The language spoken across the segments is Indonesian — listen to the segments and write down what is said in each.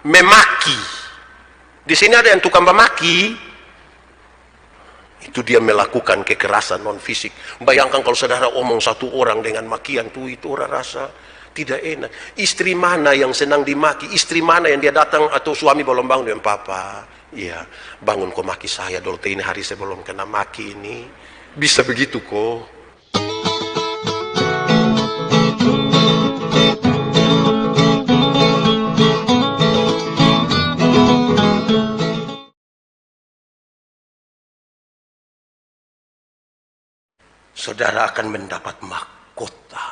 memaki. Di sini ada yang tukang memaki, itu dia melakukan kekerasan non fisik. Bayangkan kalau saudara omong satu orang dengan makian tuh, itu orang rasa tidak enak. Istri mana yang senang dimaki? Istri mana yang dia datang atau suami belum bangun dengan papa? Iya, bangun kok maki saya dulu. Ini hari saya belum kena maki ini. Bisa begitu kok. Saudara akan mendapat mahkota.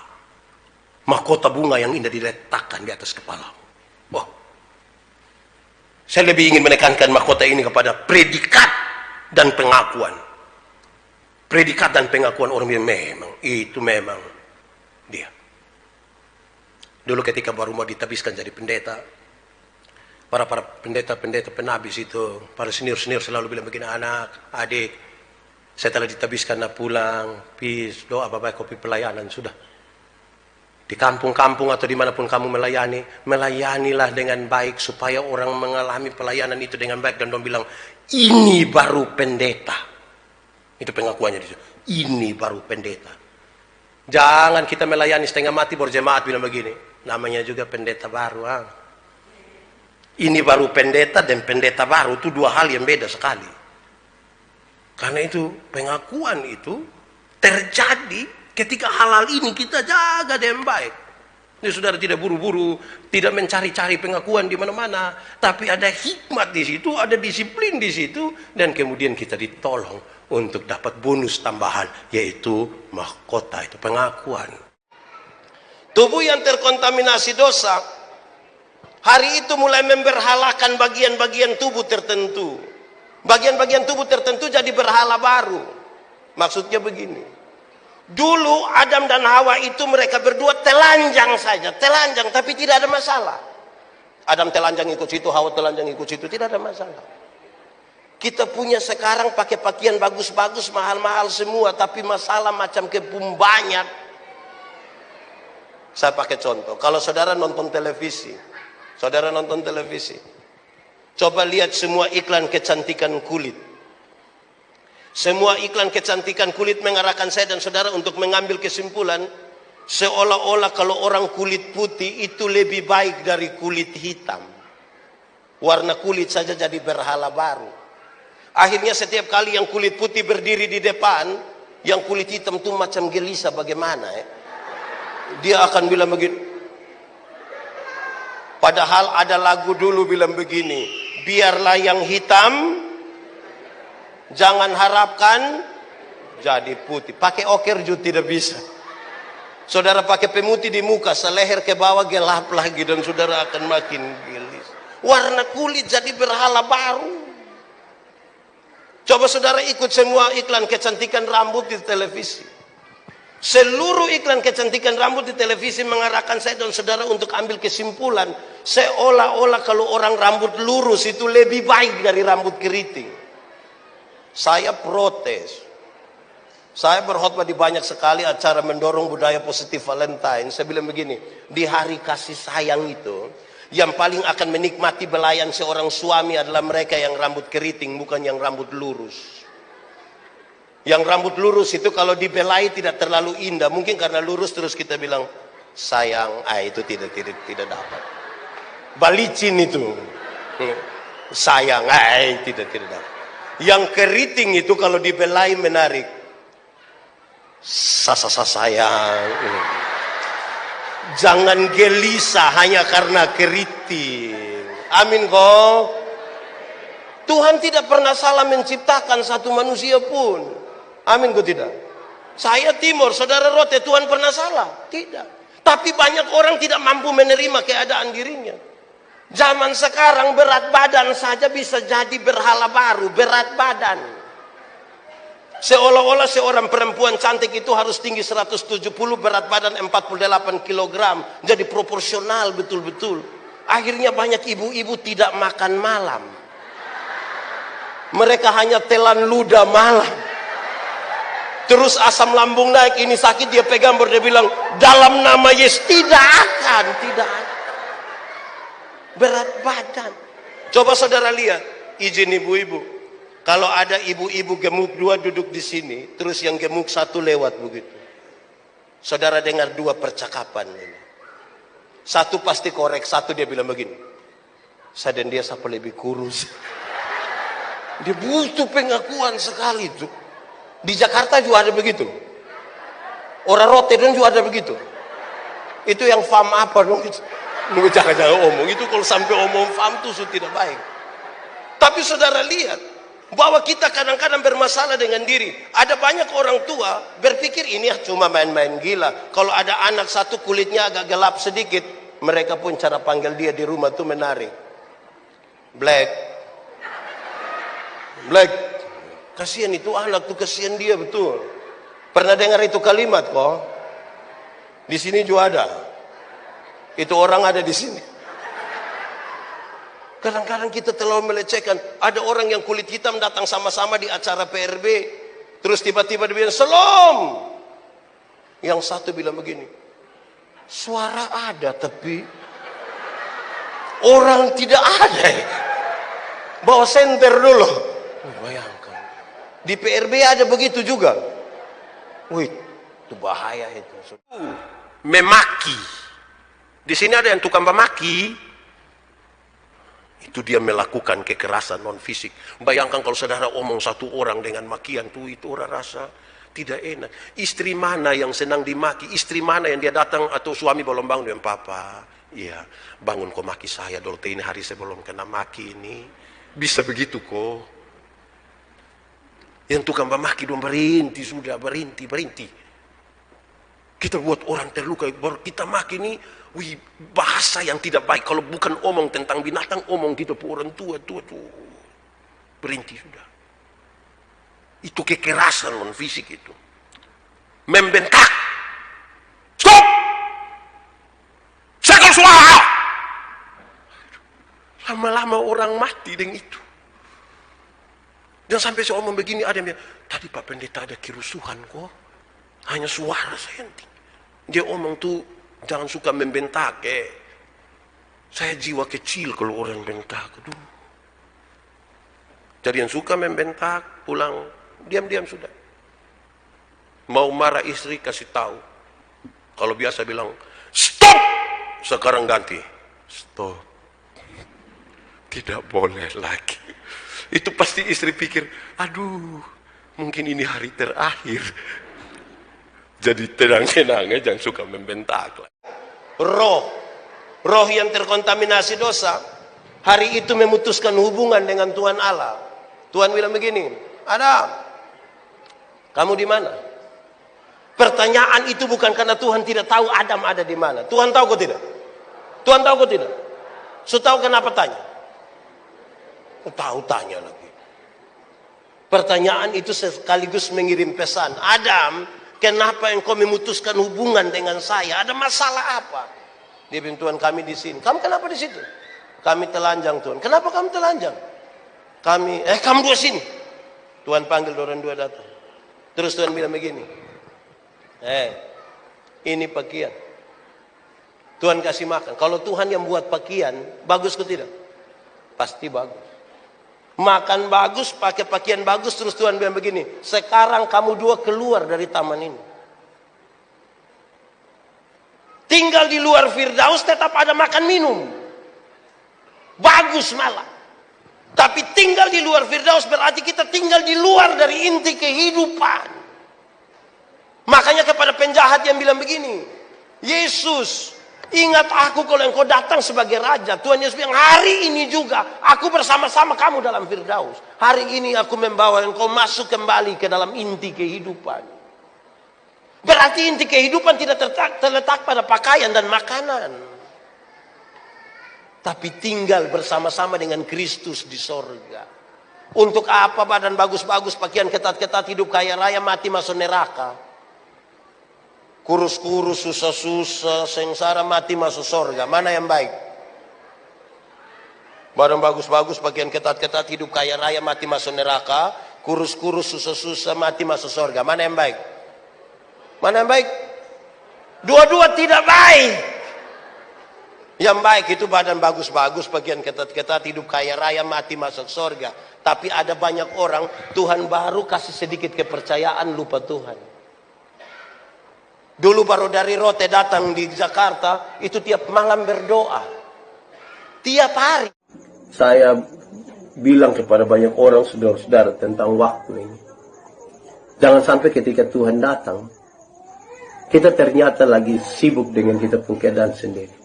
Mahkota bunga yang indah diletakkan di atas kepala. Wah. Saya lebih ingin menekankan mahkota ini kepada predikat dan pengakuan. Predikat dan pengakuan orang yang memang dia. Dulu ketika baru mau ditabiskan jadi pendeta, para pendeta-pendeta penabis itu, para senior-senior selalu bilang begini, anak, adik, saya telah ditabiskan, nak pulang, peace, doa, bapak, kopi pelayanan, sudah. Di kampung-kampung atau dimanapun kamu melayani, melayanilah dengan baik, supaya orang mengalami pelayanan itu dengan baik, dan dong bilang, ini baru pendeta. Itu pengakuannya di situ. Ini baru pendeta. Jangan kita melayani setengah mati, berjemaat bilang begini, namanya juga pendeta baru. Ini baru pendeta dan pendeta baru, itu dua hal yang beda sekali. Karena itu pengakuan itu terjadi ketika halal ini kita jaga dengan baik. Ini saudara tidak buru-buru, tidak mencari-cari pengakuan di mana-mana, tapi ada hikmat di situ, ada disiplin di situ, dan kemudian kita ditolong untuk dapat bonus tambahan, yaitu mahkota, itu pengakuan. Tubuh yang terkontaminasi dosa hari itu mulai memberhalakan bagian-bagian tubuh tertentu. Bagian-bagian tubuh tertentu jadi berhala baru. Maksudnya begini, dulu Adam dan Hawa itu mereka berdua telanjang saja, telanjang, tapi tidak ada masalah. Adam telanjang ikut situ, Hawa telanjang ikut situ, tidak ada masalah. Kita punya sekarang pakai pakaian bagus-bagus, mahal-mahal semua, tapi masalah macam kebun banyak. Saya pakai contoh, kalau saudara nonton televisi, coba lihat semua iklan kecantikan kulit. Semua iklan kecantikan kulit mengarahkan saya dan saudara untuk mengambil kesimpulan, seolah-olah kalau orang kulit putih itu lebih baik dari kulit hitam. Warna kulit saja jadi berhala baru. Akhirnya setiap kali yang kulit putih berdiri di depan, yang kulit hitam itu macam gelisah bagaimana ya. Dia akan bilang begini. Padahal ada lagu dulu bilang begini, biarlah yang hitam, jangan harapkan jadi putih. Pakai oker juga tidak bisa. Saudara pakai pemutih di muka, seleher ke bawah gelap lagi, dan saudara akan makin gelis. Warna kulit jadi berhala baru. Coba saudara ikut semua iklan kecantikan rambut di televisi. Seluruh iklan kecantikan rambut di televisi mengarahkan saya dan saudara untuk ambil kesimpulan, seolah-olah kalau orang rambut lurus itu lebih baik dari rambut keriting. Saya protes. Saya berkhotbah di banyak sekali acara mendorong budaya positif Valentine. Saya bilang begini, di hari kasih sayang itu, yang paling akan menikmati belayan seorang suami adalah mereka yang rambut keriting, bukan yang rambut lurus. Yang rambut lurus itu kalau dibelai tidak terlalu indah. Mungkin karena lurus terus kita bilang sayang, itu tidak dapat. Balicin itu sayang, tidak dapat. Yang keriting itu kalau dibelai menarik. Sayang. Jangan gelisah hanya karena keriting. Amin kok. Tuhan tidak pernah salah menciptakan satu manusia pun. Amin kok tidak? Saya Timur, saudara Rote, Tuhan pernah salah? Tidak. Tapi banyak orang tidak mampu menerima keadaan dirinya. Zaman sekarang berat badan saja bisa jadi berhala baru, berat badan. Seolah-olah seorang perempuan cantik itu harus tinggi 170, berat badan 48 kg. Jadi proporsional betul-betul. Akhirnya banyak ibu-ibu tidak makan malam. Mereka hanya telan ludah malam. Terus asam lambung naik, ini sakit, dia pegang dia bilang, dalam nama Yesus, tidak akan. Berat badan. Coba saudara lihat, izin ibu-ibu. Kalau ada ibu-ibu gemuk dua duduk di sini, terus yang gemuk satu lewat begitu. Saudara dengar dua percakapan ini. Satu pasti korek, satu dia bilang begini. Saya dan dia siapa lebih kurus. Dia butuh pengakuan sekali tuh. Di Jakarta juga ada begitu. Orang Rotterdam juga ada begitu. Itu yang fam apa dong? Jangan-jangan omong. Itu kalau sampai omong fam itu sudah tidak baik. Tapi saudara lihat, bahwa kita kadang-kadang bermasalah dengan diri. Ada banyak orang tua berpikir ini cuma main-main gila. Kalau ada anak satu kulitnya agak gelap sedikit, mereka pun cara panggil dia di rumah tuh menarik. Black. Kasihan itu anak tuh, kasihan dia betul. Pernah dengar itu kalimat kok? Di sini juga ada. Itu orang ada di sini. Kadang-kadang kita terlalu melecehkan. Ada orang yang kulit hitam datang sama-sama di acara PRB. Terus tiba-tiba dia bilang, "Salam." Yang satu bilang begini, "Suara ada tapi orang tidak ada." Bawa senter dulu. Bayangkan. Di PRB ada begitu juga. Wih, itu bahaya itu. Memaki. Di sini ada yang tukang memaki. Itu dia melakukan kekerasan non fisik. Bayangkan kalau saudara omong satu orang dengan makian tuh, itu orang rasa tidak enak. Istri mana yang senang dimaki? Istri mana yang dia datang atau suami belum bangun dengan papa? Iya, bangun kok maki saya dulu. Ini hari saya belum kena maki ini. Bisa begitu kok. Yang tukang memaki dong berhenti sudah, berhenti. Kita buat orang terluka, baru kita maki ini. Wih, bahasa yang tidak baik. Kalau bukan omong tentang binatang, omong kita gitu, orang tua tuh. Berhenti sudah. Itu kekerasan non fisik itu. Membentak. Stop! Segala suara! Lama-lama orang mati dengan itu. Dan sampai saya omong begini, ada yang bilang, tadi Pak Pendeta ada kerusuhan kok. Hanya suara saya nanti. Dia omong tuh, jangan suka membentak. Saya jiwa kecil kalau orang bentak. Aduh. Jadi yang suka membentak, pulang, diam-diam sudah. Mau marah istri, kasih tahu. Kalau biasa bilang, stop! Sekarang ganti. Stop. Tidak boleh lagi. Itu pasti istri pikir, aduh, mungkin ini hari terakhir. Jadi tenang-tenang, jangan suka membentak. Roh yang terkontaminasi dosa, hari itu memutuskan hubungan dengan Tuhan Allah. Tuhan bilang begini, Adam, kamu di mana? Pertanyaan itu bukan karena Tuhan tidak tahu Adam ada di mana. Tuhan tahu kok tidak? Tuhan tahu kok tidak? So tahu kenapa tanya? Tahu tanya lagi. Pertanyaan itu sekaligus mengirim pesan. Adam, kenapa engkau memutuskan hubungan dengan saya? Ada masalah apa? Dia bilang, Tuhan kami di sini. Kamu kenapa di situ? Kami telanjang Tuhan. Kenapa kamu telanjang? Kamu dua sini. Tuhan panggil orang dua datang. Terus Tuhan bilang begini. Ini pakaian. Tuhan kasih makan. Kalau Tuhan yang buat pakaian, bagus ke tidak? Pasti bagus. Makan bagus, pakai pakaian bagus, terus Tuhan bilang begini, sekarang kamu dua keluar dari taman ini. Tinggal di luar Firdaus tetap ada makan minum. Bagus malah. Tapi tinggal di luar Firdaus berarti kita tinggal di luar dari inti kehidupan. Makanya kepada penjahat yang bilang begini, Yesus, ingat aku kalau engkau datang sebagai raja. Tuhan Yesus bilang, hari ini juga aku bersama-sama kamu dalam Firdaus. Hari ini aku membawa engkau masuk kembali ke dalam inti kehidupan. Berarti inti kehidupan tidak terletak pada pakaian dan makanan. Tapi tinggal bersama-sama dengan Kristus di sorga. Untuk apa badan bagus-bagus, pakaian ketat-ketat, hidup kaya raya, mati masuk neraka. Kurus-kurus, susah-susah, sengsara, mati masuk sorga. Mana yang baik? Badan bagus-bagus, pakaian ketat-ketat, hidup kaya raya, mati masuk neraka. Kurus-kurus, susah-susah, mati masuk sorga. Mana yang baik? Mana yang baik? Dua-dua tidak baik. Yang baik itu badan bagus-bagus, bagian ketat-ketat, hidup kaya raya, mati masuk surga. Tapi ada banyak orang, Tuhan baru kasih sedikit kepercayaan, lupa Tuhan. Dulu baru dari Rote datang di Jakarta, itu tiap malam berdoa. Tiap hari. Saya bilang kepada banyak orang, saudara-saudara, tentang waktu ini. Jangan sampai ketika Tuhan datang, kita ternyata lagi sibuk dengan kita punya keadaan sendiri.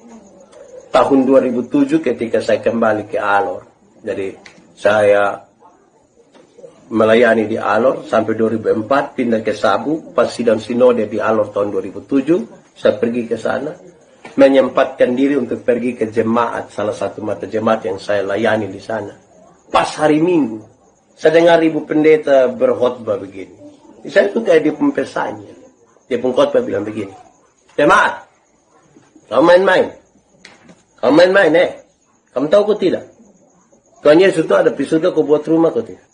Tahun 2007 ketika saya kembali ke Alor, jadi saya melayani di Alor sampai 2004, pindah ke Sabu, pas sidang sinode di Alor tahun 2007, saya pergi ke sana, menyempatkan diri untuk pergi ke jemaat, salah satu mata jemaat yang saya layani di sana. Pas hari Minggu, saya dengar ibu pendeta berkhotbah begini. Saya tuh kayak dia pesannya. Dia pengkhotbah bilang begini, jemaat, kamu main-main. Kamu main-main, kamu tahu kok tidak? Tuhan Yesus itu ada pisuda kau buat rumah kau tidak?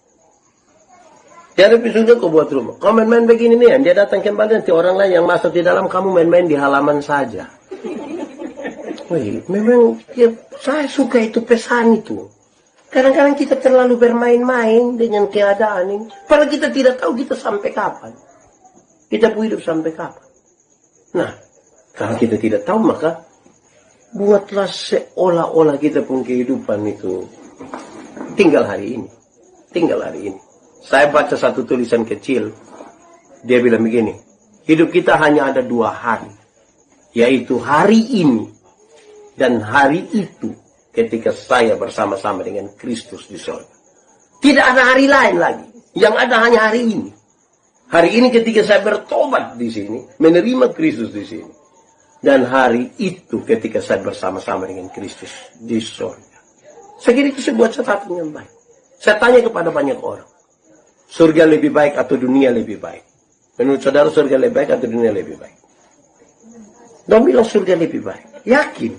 Dia ada pisuda kau buat rumah. Kamu main-main begini nih, dia datang kembali nanti orang lain yang masuk di dalam, kamu main-main di halaman saja. Wih, memang ya, saya suka itu pesan itu. Kadang-kadang kita terlalu bermain-main dengan keadaan ini. Padahal kita tidak tahu kita sampai kapan. Kita hidup sampai kapan. Nah, kalau kita tidak tahu maka buatlah seolah-olah kita pun kehidupan itu tinggal hari ini. Tinggal hari ini. Saya baca satu tulisan kecil. Dia bilang begini. Hidup kita hanya ada 2 hari. Yaitu hari ini. Dan hari itu. Ketika saya bersama-sama dengan Kristus di surga. Tidak ada hari lain lagi. Yang ada hanya hari ini. Hari ini ketika saya bertobat di sini. Menerima Kristus di sini. Dan hari itu ketika saya bersama-sama dengan Kristus di surga. Saya kira itu sebuah catatan yang baik. Saya tanya kepada banyak orang. Surga lebih baik atau dunia lebih baik? Menurut saudara surga lebih baik atau dunia lebih baik? Dong bilang surga lebih baik. Yakin?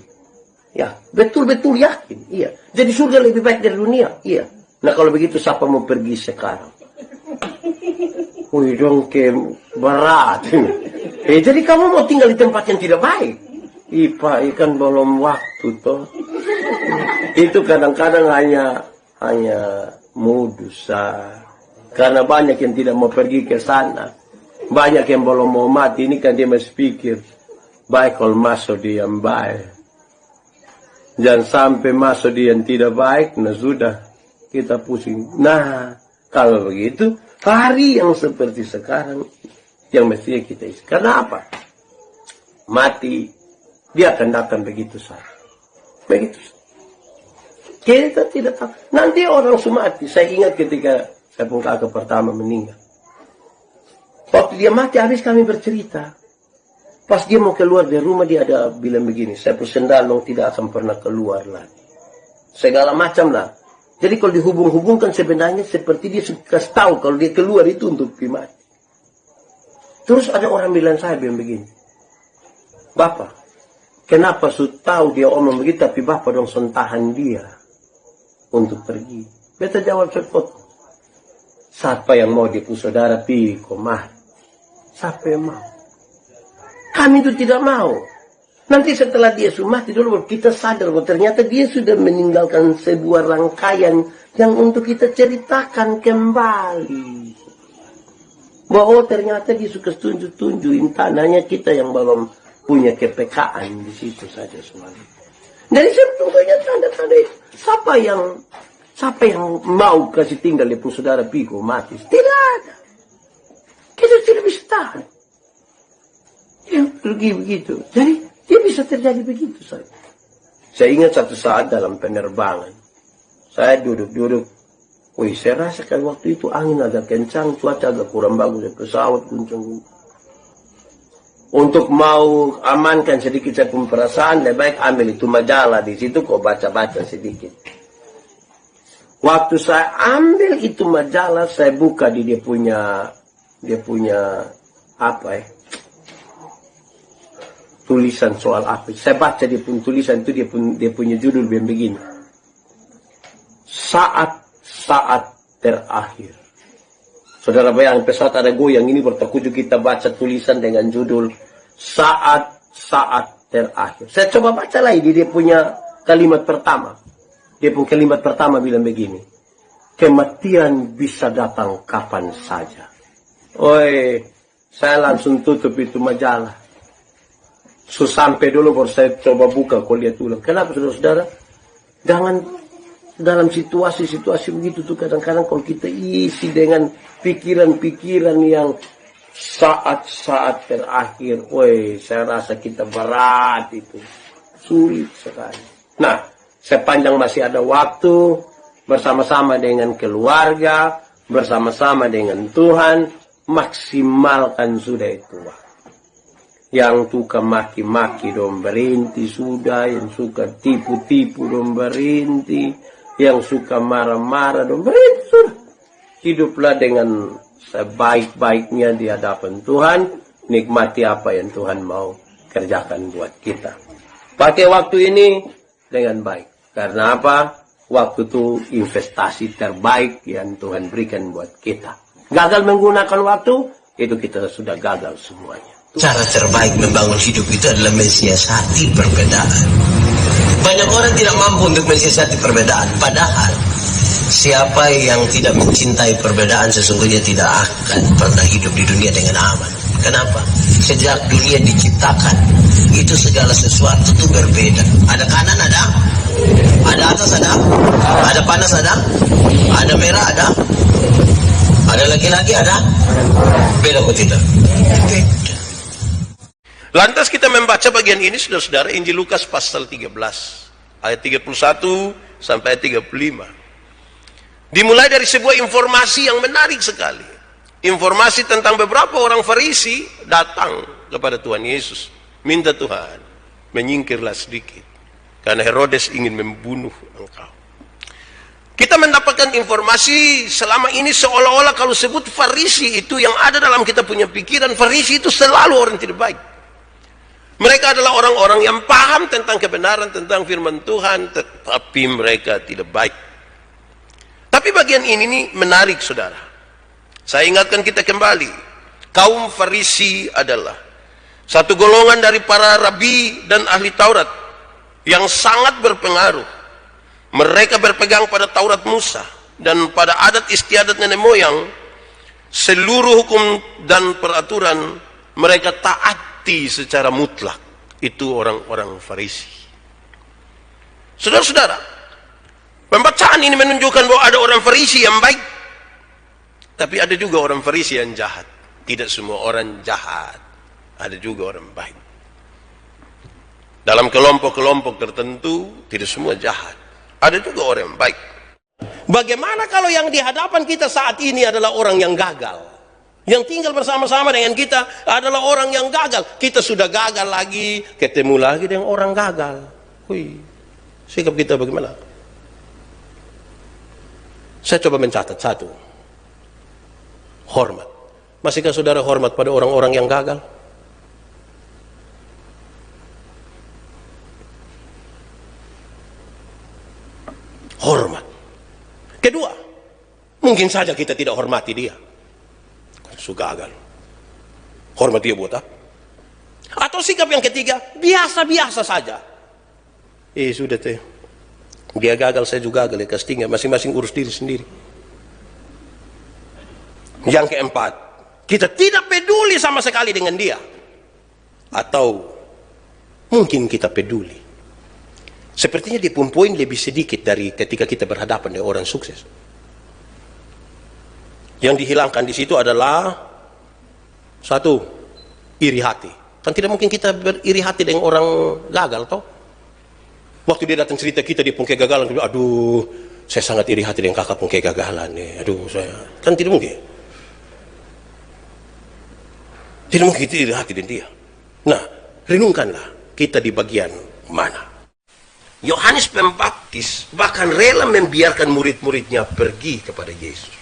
Ya, betul-betul yakin. Iya. Jadi surga lebih baik dari dunia? Iya. Nah kalau begitu siapa mau pergi sekarang? Wih dong ke berat. Jadi kamu mau tinggal di tempat yang tidak baik? Pak, ikan belum waktu toh. Itu kadang-kadang hanya modus. Karena banyak yang tidak mau pergi ke sana. Banyak yang belum mau mati. Ini kan dia masih pikir. Baik kalau masuk dia yang baik. Jangan sampai masuk dia yang tidak baik. Nah sudah. Kita pusing. Nah kalau begitu. Hari yang seperti sekarang. Yang mestinya kita isi. Karena apa? Mati. Dia akan datang begitu saja. Begitu saja. Kita tidak tahu. Nanti orang mati. Saya ingat ketika saya pun kakak pertama meninggal. Waktu dia mati habis kami bercerita. Pas dia mau keluar dari rumah dia ada bilang begini. Saya persendalong tidak akan pernah keluar lagi. Segala macam lah. Jadi kalau dihubung-hubungkan sebenarnya seperti dia suka tahu kalau dia keluar itu untuk mati. Terus ada orang bilang saya bilang begini. Bapak, kenapa tahu dia omong begitu tapi Bapak dong sentahan dia untuk pergi. Beta jawab cepat. Siapa yang mau dia saudara pi komah? Siapa yang mau? Kami itu tidak mau. Nanti setelah dia mati dulu kita sadar bahwa ternyata dia sudah meninggalkan sebuah rangkaian yang untuk kita ceritakan kembali. Bahwa ternyata dia suka tunjuk-tunjukin tanahnya kita yang belum punya kepekaan di situ saja semuanya. Dari sebetulnya tanda-tanda itu. Siapa yang mau kasih tinggal di saudara Piko mati? Tidak ada. Kita tidak bisa tahan. Dia pergi begitu. Jadi dia bisa terjadi begitu saja. Saya ingat satu saat dalam penerbangan. Saya duduk. Wih, saya rasa kan waktu itu angin agak kencang, cuaca agak kurang bagus, pesawat guncang. Untuk mau amankan sedikit saya pun perasaan, lebih baik ambil itu majalah di situ, kok baca-baca sedikit. Waktu saya ambil itu majalah, saya buka di dia punya apa ya? Tulisan soal apa? Saya baca dia pun tulisan itu dia punya judul begini. Saat terakhir. Saudara bayangkan pesawat ada goyang ini berterkujuk kita baca tulisan dengan judul saat terakhir. Saya coba baca lagi dia punya kalimat pertama. Dia punya kalimat pertama bilang begini. Kematian bisa datang kapan saja. Oi, saya langsung tutup itu majalah. Sampai dulu baru saya coba buka, kau lihat ulang. Kenapa saudara-saudara? Jangan dalam situasi-situasi begitu tuh kadang-kadang kalau kita isi dengan pikiran-pikiran yang saat-saat terakhir, woi, saya rasa kita berat itu, sulit sekali. Nah, sepanjang masih ada waktu, bersama-sama dengan keluarga, bersama-sama dengan Tuhan, maksimalkan sudah itu. Yang suka maki-maki dong berhenti sudah, yang suka tipu-tipu dong berhenti, yang suka marah-marah dong berhenti sudah. Hiduplah dengan sebaik-baiknya di hadapan Tuhan, nikmati apa yang Tuhan mau kerjakan buat kita. Pakai waktu ini dengan baik. Karena apa? Waktu itu investasi terbaik yang Tuhan berikan buat kita. Gagal menggunakan waktu, itu kita sudah gagal semuanya. Cara terbaik membangun hidup itu adalah mensiasati perbedaan. Banyak orang tidak mampu untuk mensiasati perbedaan. Padahal siapa yang tidak mencintai perbedaan sesungguhnya tidak akan pernah hidup di dunia dengan aman. Kenapa? Sejak dunia diciptakan, itu segala sesuatu itu berbeda. Ada kanan, ada atas, ada panas, ada merah, ada laki-laki, ada beda kok tidak? Beda. Lantas kita membaca bagian ini, saudara-saudara, Injil Lukas pasal 13, ayat 31 sampai ayat 35. Dimulai dari sebuah informasi yang menarik sekali. Informasi tentang beberapa orang Farisi datang kepada Tuhan Yesus. Minta Tuhan, menyingkirlah sedikit. Karena Herodes ingin membunuh engkau. Kita mendapatkan informasi selama ini seolah-olah kalau sebut Farisi itu yang ada dalam kita punya pikiran, Farisi itu selalu orang tidak baik. Mereka adalah orang-orang yang paham tentang kebenaran, tentang firman Tuhan, tetapi mereka tidak baik. Tapi bagian ini nih menarik, saudara. Saya ingatkan kita kembali. Kaum Farisi adalah satu golongan dari para rabi dan ahli Taurat yang sangat berpengaruh. Mereka berpegang pada Taurat Musa dan pada adat istiadat nenek moyang. Seluruh hukum dan peraturan mereka taati secara mutlak. Itu orang-orang Farisi. Saudara-saudara, pembacaan ini menunjukkan bahwa ada orang Farisi yang baik, tapi ada juga orang Farisi yang jahat. Tidak semua orang jahat, ada juga orang baik. Dalam kelompok-kelompok tertentu, tidak semua jahat, ada juga orang yang baik. Bagaimana kalau yang di hadapan kita saat ini adalah orang yang gagal? Yang tinggal bersama-sama dengan kita adalah orang yang gagal. Kita sudah gagal lagi, ketemu lagi dengan orang gagal. Hui, sikap kita bagaimana? Saya coba mencatat satu. Hormat. Masihkah saudara hormat pada orang-orang yang gagal? Hormat. Kedua, mungkin saja kita tidak hormati dia. Sudah gagal. Hormat dia buat apa? Atau sikap yang ketiga, biasa-biasa saja. Sudah teh. Dia gagal, saya juga gagal. Kastingnya masing-masing urus diri sendiri. Yang keempat, kita tidak peduli sama sekali dengan dia. Atau mungkin kita peduli. Sepertinya dia pun poin lebih sedikit dari ketika kita berhadapan dengan orang sukses. Yang dihilangkan di situ adalah satu, iri hati. Kan tidak mungkin kita beriri hati dengan orang gagal, toh? Waktu dia datang cerita kita dia pun kegagalan, aduh, saya sangat iri hati dengan kakak pun kegagalan nih. Aduh, saya kan tidak mungkin. Tidak mungkin kita iri hati dengan dia. Nah, renungkanlah kita di bagian mana. Yohanes Pembaptis bahkan rela membiarkan murid-muridnya pergi kepada Yesus.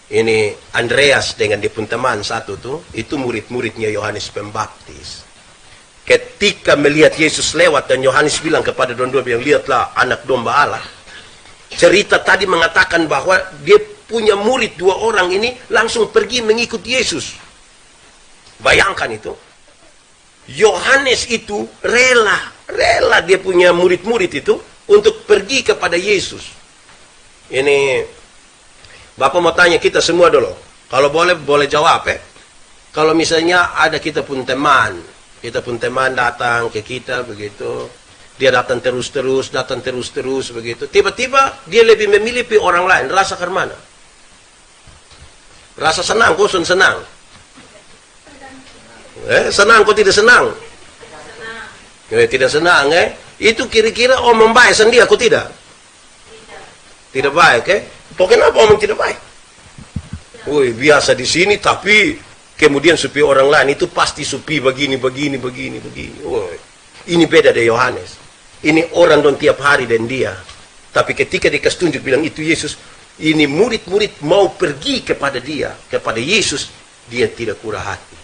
Ini Andreas dengan dia pun teman satu tuh, itu murid-muridnya Yohanes Pembaptis. Ketika melihat Yesus lewat dan Yohanes bilang kepada dua-dua yang lihatlah anak domba Allah. Cerita tadi mengatakan bahwa dia punya murid dua orang ini langsung pergi mengikut Yesus. Bayangkan itu. Yohanes itu rela dia punya murid-murid itu untuk pergi kepada Yesus. Ini Bapak mau tanya kita semua dulu. Kalau boleh jawab ya. Kalau misalnya ada kita pun teman datang ke kita begitu, dia datang terus-terus begitu. Tiba-tiba dia lebih memilih orang lain. Rasa ke mana? Rasa senang, kosun senang. Senang kok tidak senang? Tidak senang Itu kira-kira omong baik sendiri aku tidak? Tidak baik Pokoknya apa omong tidak baik? Woi, biasa di sini tapi kemudian supi orang lain itu pasti supi begini. Woi, ini beda dari Yohanes. Ini orang don tiap hari dan dia. Tapi ketika dikasih tunjuk bilang itu Yesus, ini murid-murid mau pergi kepada dia, kepada Yesus, dia tidak kurang hati.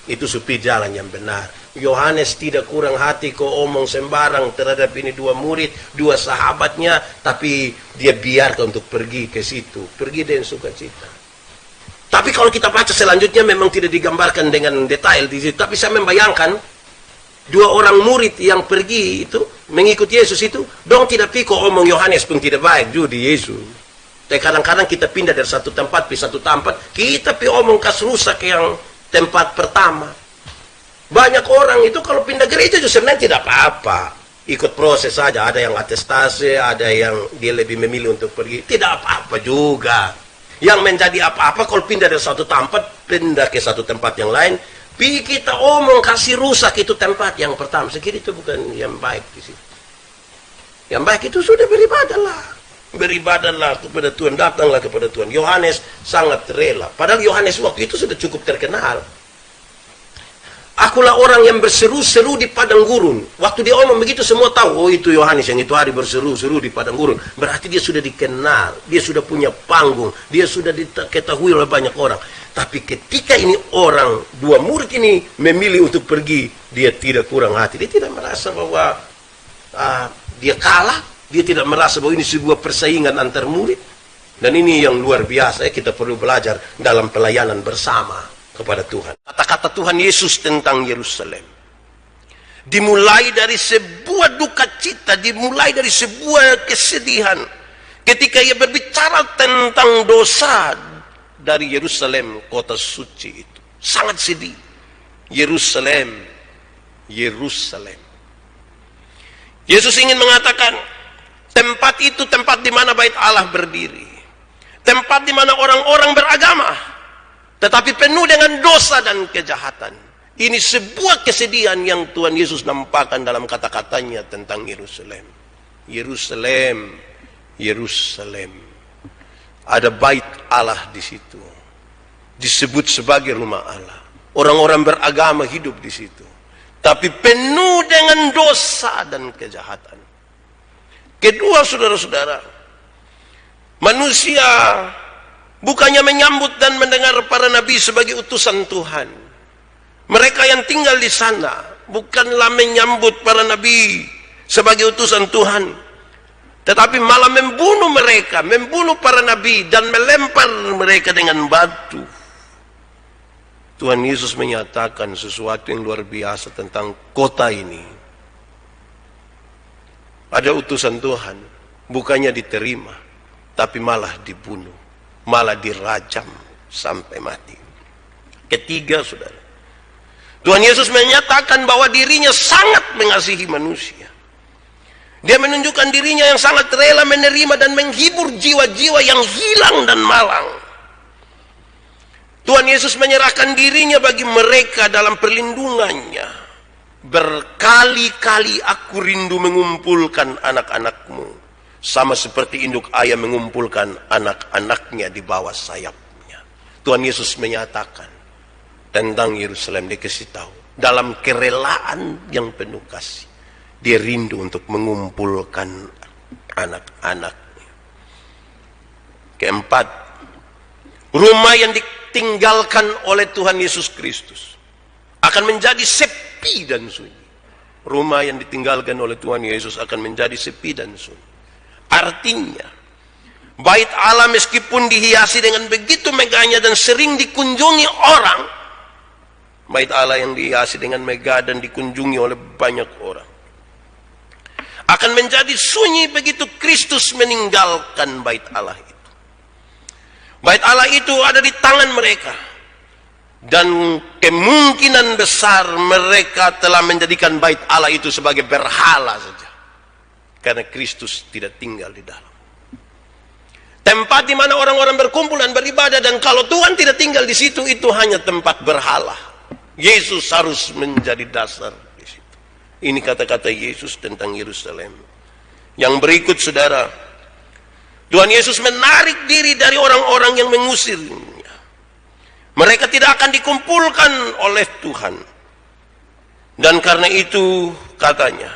Itu supi jalan yang benar. Yohanes tidak kurang hati kok omong sembarang terhadap ini dua murid, dua sahabatnya, tapi dia biarkan untuk pergi ke situ, pergi dengan sukacita. Tapi kalau kita baca selanjutnya memang tidak digambarkan dengan detail di situ, tapi saya membayangkan dua orang murid yang pergi itu mengikut Yesus itu, dong tidak pikir omong Yohanes pun tidak baik juga di Yesus. Tapi kadang-kadang kita pindah dari satu tempat ke satu tempat, kita omong kas rusak yang tempat pertama. Banyak orang itu kalau pindah gereja itu sebenarnya tidak apa-apa, ikut proses saja. Ada yang atestasi, ada yang dia lebih memilih untuk pergi, tidak apa-apa juga. Yang menjadi apa-apa kalau pindah dari satu tempat, pindah ke satu tempat yang lain, kita omong kasih rusak itu tempat yang pertama. Saya kira itu bukan yang baik di situ. Yang baik itu sudah beribadahlah kepada Tuhan, datanglah kepada Tuhan. Yohanes sangat rela. Padahal Yohanes waktu itu sudah cukup terkenal. Akulah orang yang berseru-seru di padang gurun. Waktu dia omong begitu semua tahu, oh itu Yohanes yang itu hari berseru-seru di padang gurun. Berarti dia sudah dikenal, dia sudah punya panggung, dia sudah diketahui oleh banyak orang. Tapi ketika ini orang, dua murid ini memilih untuk pergi, dia tidak kurang hati. Dia tidak merasa bahwa dia kalah, dia tidak merasa bahwa ini sebuah persaingan antar murid. Dan ini yang luar biasa, kita perlu belajar dalam pelayanan bersama kepada Tuhan. Kata-kata Tuhan Yesus tentang Yerusalem dimulai dari sebuah duka cita, dimulai dari sebuah kesedihan ketika ia berbicara tentang dosa dari Yerusalem, kota suci itu. Sangat sedih. Yerusalem. Yesus ingin mengatakan tempat itu tempat di mana bait Allah berdiri, tempat di mana orang-orang beragama, tetapi penuh dengan dosa dan kejahatan. Ini sebuah kesedihan yang Tuhan Yesus nampakkan dalam kata-katanya tentang Yerusalem. Yerusalem. Ada bait Allah di situ. Disebut sebagai rumah Allah. Orang-orang beragama hidup di situ. Tapi penuh dengan dosa dan kejahatan. Kedua, saudara-saudara, manusia bukannya menyambut dan mendengar para nabi sebagai utusan Tuhan. Mereka yang tinggal di sana bukanlah menyambut para nabi sebagai utusan Tuhan, tetapi malah membunuh mereka, membunuh para nabi dan melempar mereka dengan batu. Tuhan Yesus menyatakan sesuatu yang luar biasa tentang kota ini. Ada utusan Tuhan, bukannya diterima, tapi malah dibunuh, malah dirajam sampai mati. Ketiga, saudara, Tuhan Yesus menyatakan bahwa dirinya sangat mengasihi manusia. Dia menunjukkan dirinya yang sangat rela menerima dan menghibur jiwa-jiwa yang hilang dan malang. Tuhan Yesus menyerahkan dirinya bagi mereka dalam perlindungannya. Berkali-kali aku rindu mengumpulkan anak-anakmu, sama seperti induk ayam mengumpulkan anak-anaknya di bawah sayapnya. Tuhan Yesus menyatakan tentang Yerusalem, dia kasih tahu dalam kerelaan yang penuh kasih, dia rindu untuk mengumpulkan anak-anaknya. Keempat, rumah yang ditinggalkan oleh Tuhan Yesus Kristus akan menjadi sepi dan sunyi. Rumah yang ditinggalkan oleh Tuhan Yesus akan menjadi sepi dan sunyi. Artinya, bait Allah meskipun dihiasi dengan begitu megahnya dan sering dikunjungi orang, Bait Allah yang dihiasi dengan megah dan dikunjungi oleh banyak orang. Akan menjadi sunyi begitu Kristus meninggalkan bait Allah itu. Bait Allah itu ada di tangan mereka. Dan kemungkinan besar mereka telah menjadikan bait Allah itu sebagai berhala saja. Karena Kristus tidak tinggal di dalam. Tempat di mana orang-orang berkumpul dan beribadah, dan kalau Tuhan tidak tinggal di situ, itu hanya tempat berhala. Yesus harus menjadi dasar di situ. Ini kata-kata Yesus tentang Yerusalem. Yang berikut, saudara, Tuhan Yesus menarik diri dari orang-orang yang mengusirnya. Mereka tidak akan dikumpulkan oleh Tuhan. Dan karena itu katanya,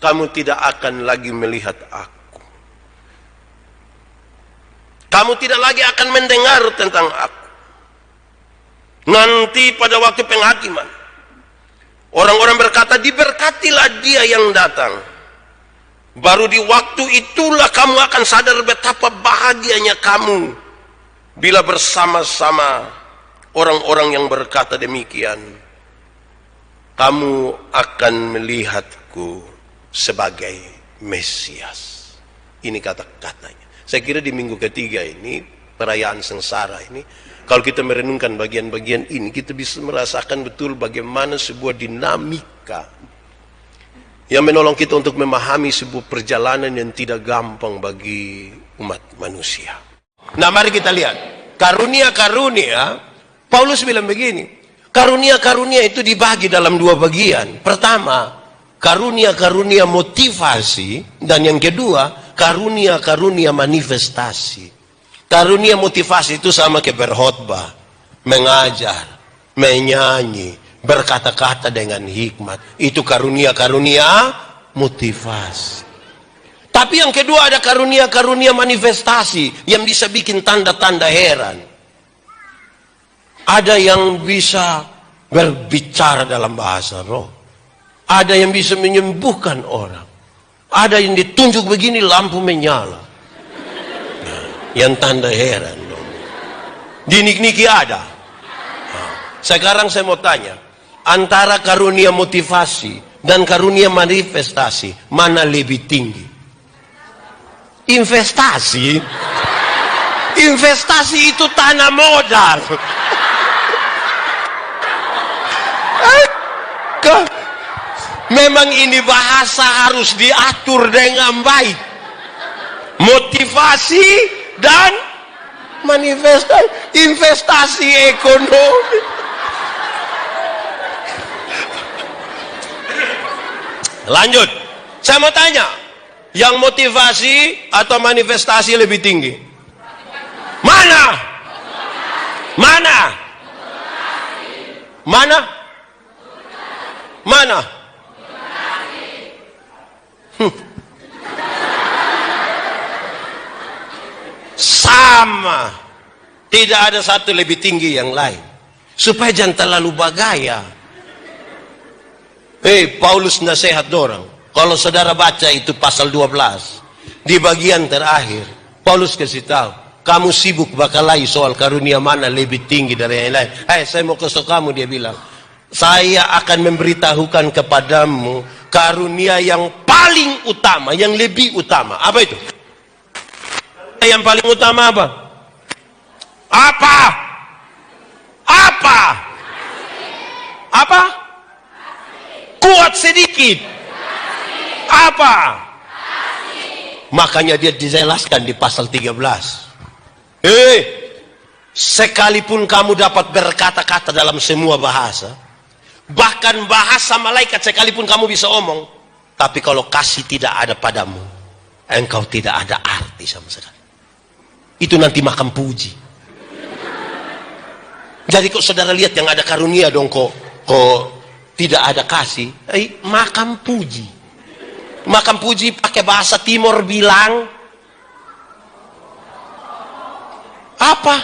kamu tidak akan lagi melihat aku. Kamu tidak lagi akan mendengar tentang aku. Nanti pada waktu penghakiman, orang-orang berkata, diberkatilah dia yang datang. Baru di waktu itulah kamu akan sadar betapa bahagianya kamu bila bersama-sama orang-orang yang berkata demikian. Kamu akan melihatku sebagai Mesias. Ini kata-katanya. Saya kira di minggu ketiga ini, perayaan sengsara ini, kalau kita merenungkan bagian-bagian ini, kita bisa merasakan betul bagaimana sebuah dinamika yang menolong kita untuk memahami sebuah perjalanan yang tidak gampang bagi umat manusia. Nah, mari kita lihat. Karunia-karunia, Paulus bilang begini, karunia-karunia itu dibagi dalam dua bagian. Pertama, karunia-karunia motivasi, dan yang kedua, karunia-karunia manifestasi. Karunia motivasi itu sama kayak berkhotbah, mengajar, menyanyi, berkata-kata dengan hikmat. Itu karunia-karunia motivasi. Tapi yang kedua ada karunia-karunia manifestasi yang bisa bikin tanda-tanda heran. Ada yang bisa berbicara dalam bahasa roh. Ada yang bisa menyembuhkan orang. Ada yang ditunjuk begini lampu menyala. Yang tanda heran dong. Di Niki ada. Nah, sekarang saya mau tanya, antara karunia motivasi dan karunia manifestasi, mana lebih tinggi? Investasi. Investasi itu tanah modal. Memang ini bahasa harus diatur dengan baik. Motivasi dan manifestasi, investasi ekonomi. Lanjut, saya mau tanya, yang motivasi atau manifestasi lebih tinggi? Mana? Mana? Mana? Mana? Sama, tidak ada satu lebih tinggi yang lain, supaya jangan terlalu bagaya. Paulus nasihat dorang. Kalau saudara baca itu pasal 12 di bagian terakhir, Paulus kasih tahu, kamu sibuk bakalai soal karunia mana lebih tinggi dari yang lain. Saya mau kasih kamu, dia bilang, saya akan memberitahukan kepadamu karunia yang paling utama, yang lebih utama. Apa itu? Yang paling utama apa? Apa? Apa? Apa? Kuat sedikit. Apa? Makanya dia dijelaskan di pasal 13. Sekalipun kamu dapat berkata-kata dalam semua bahasa, bahkan bahasa malaikat sekalipun kamu bisa omong, tapi kalau kasih tidak ada padamu, engkau tidak ada arti sama sekali. Itu nanti makan puji. Jadi kok saudara lihat yang ada karunia dong, kok tidak ada kasih, makan puji. Makan puji pakai bahasa Timur bilang apa?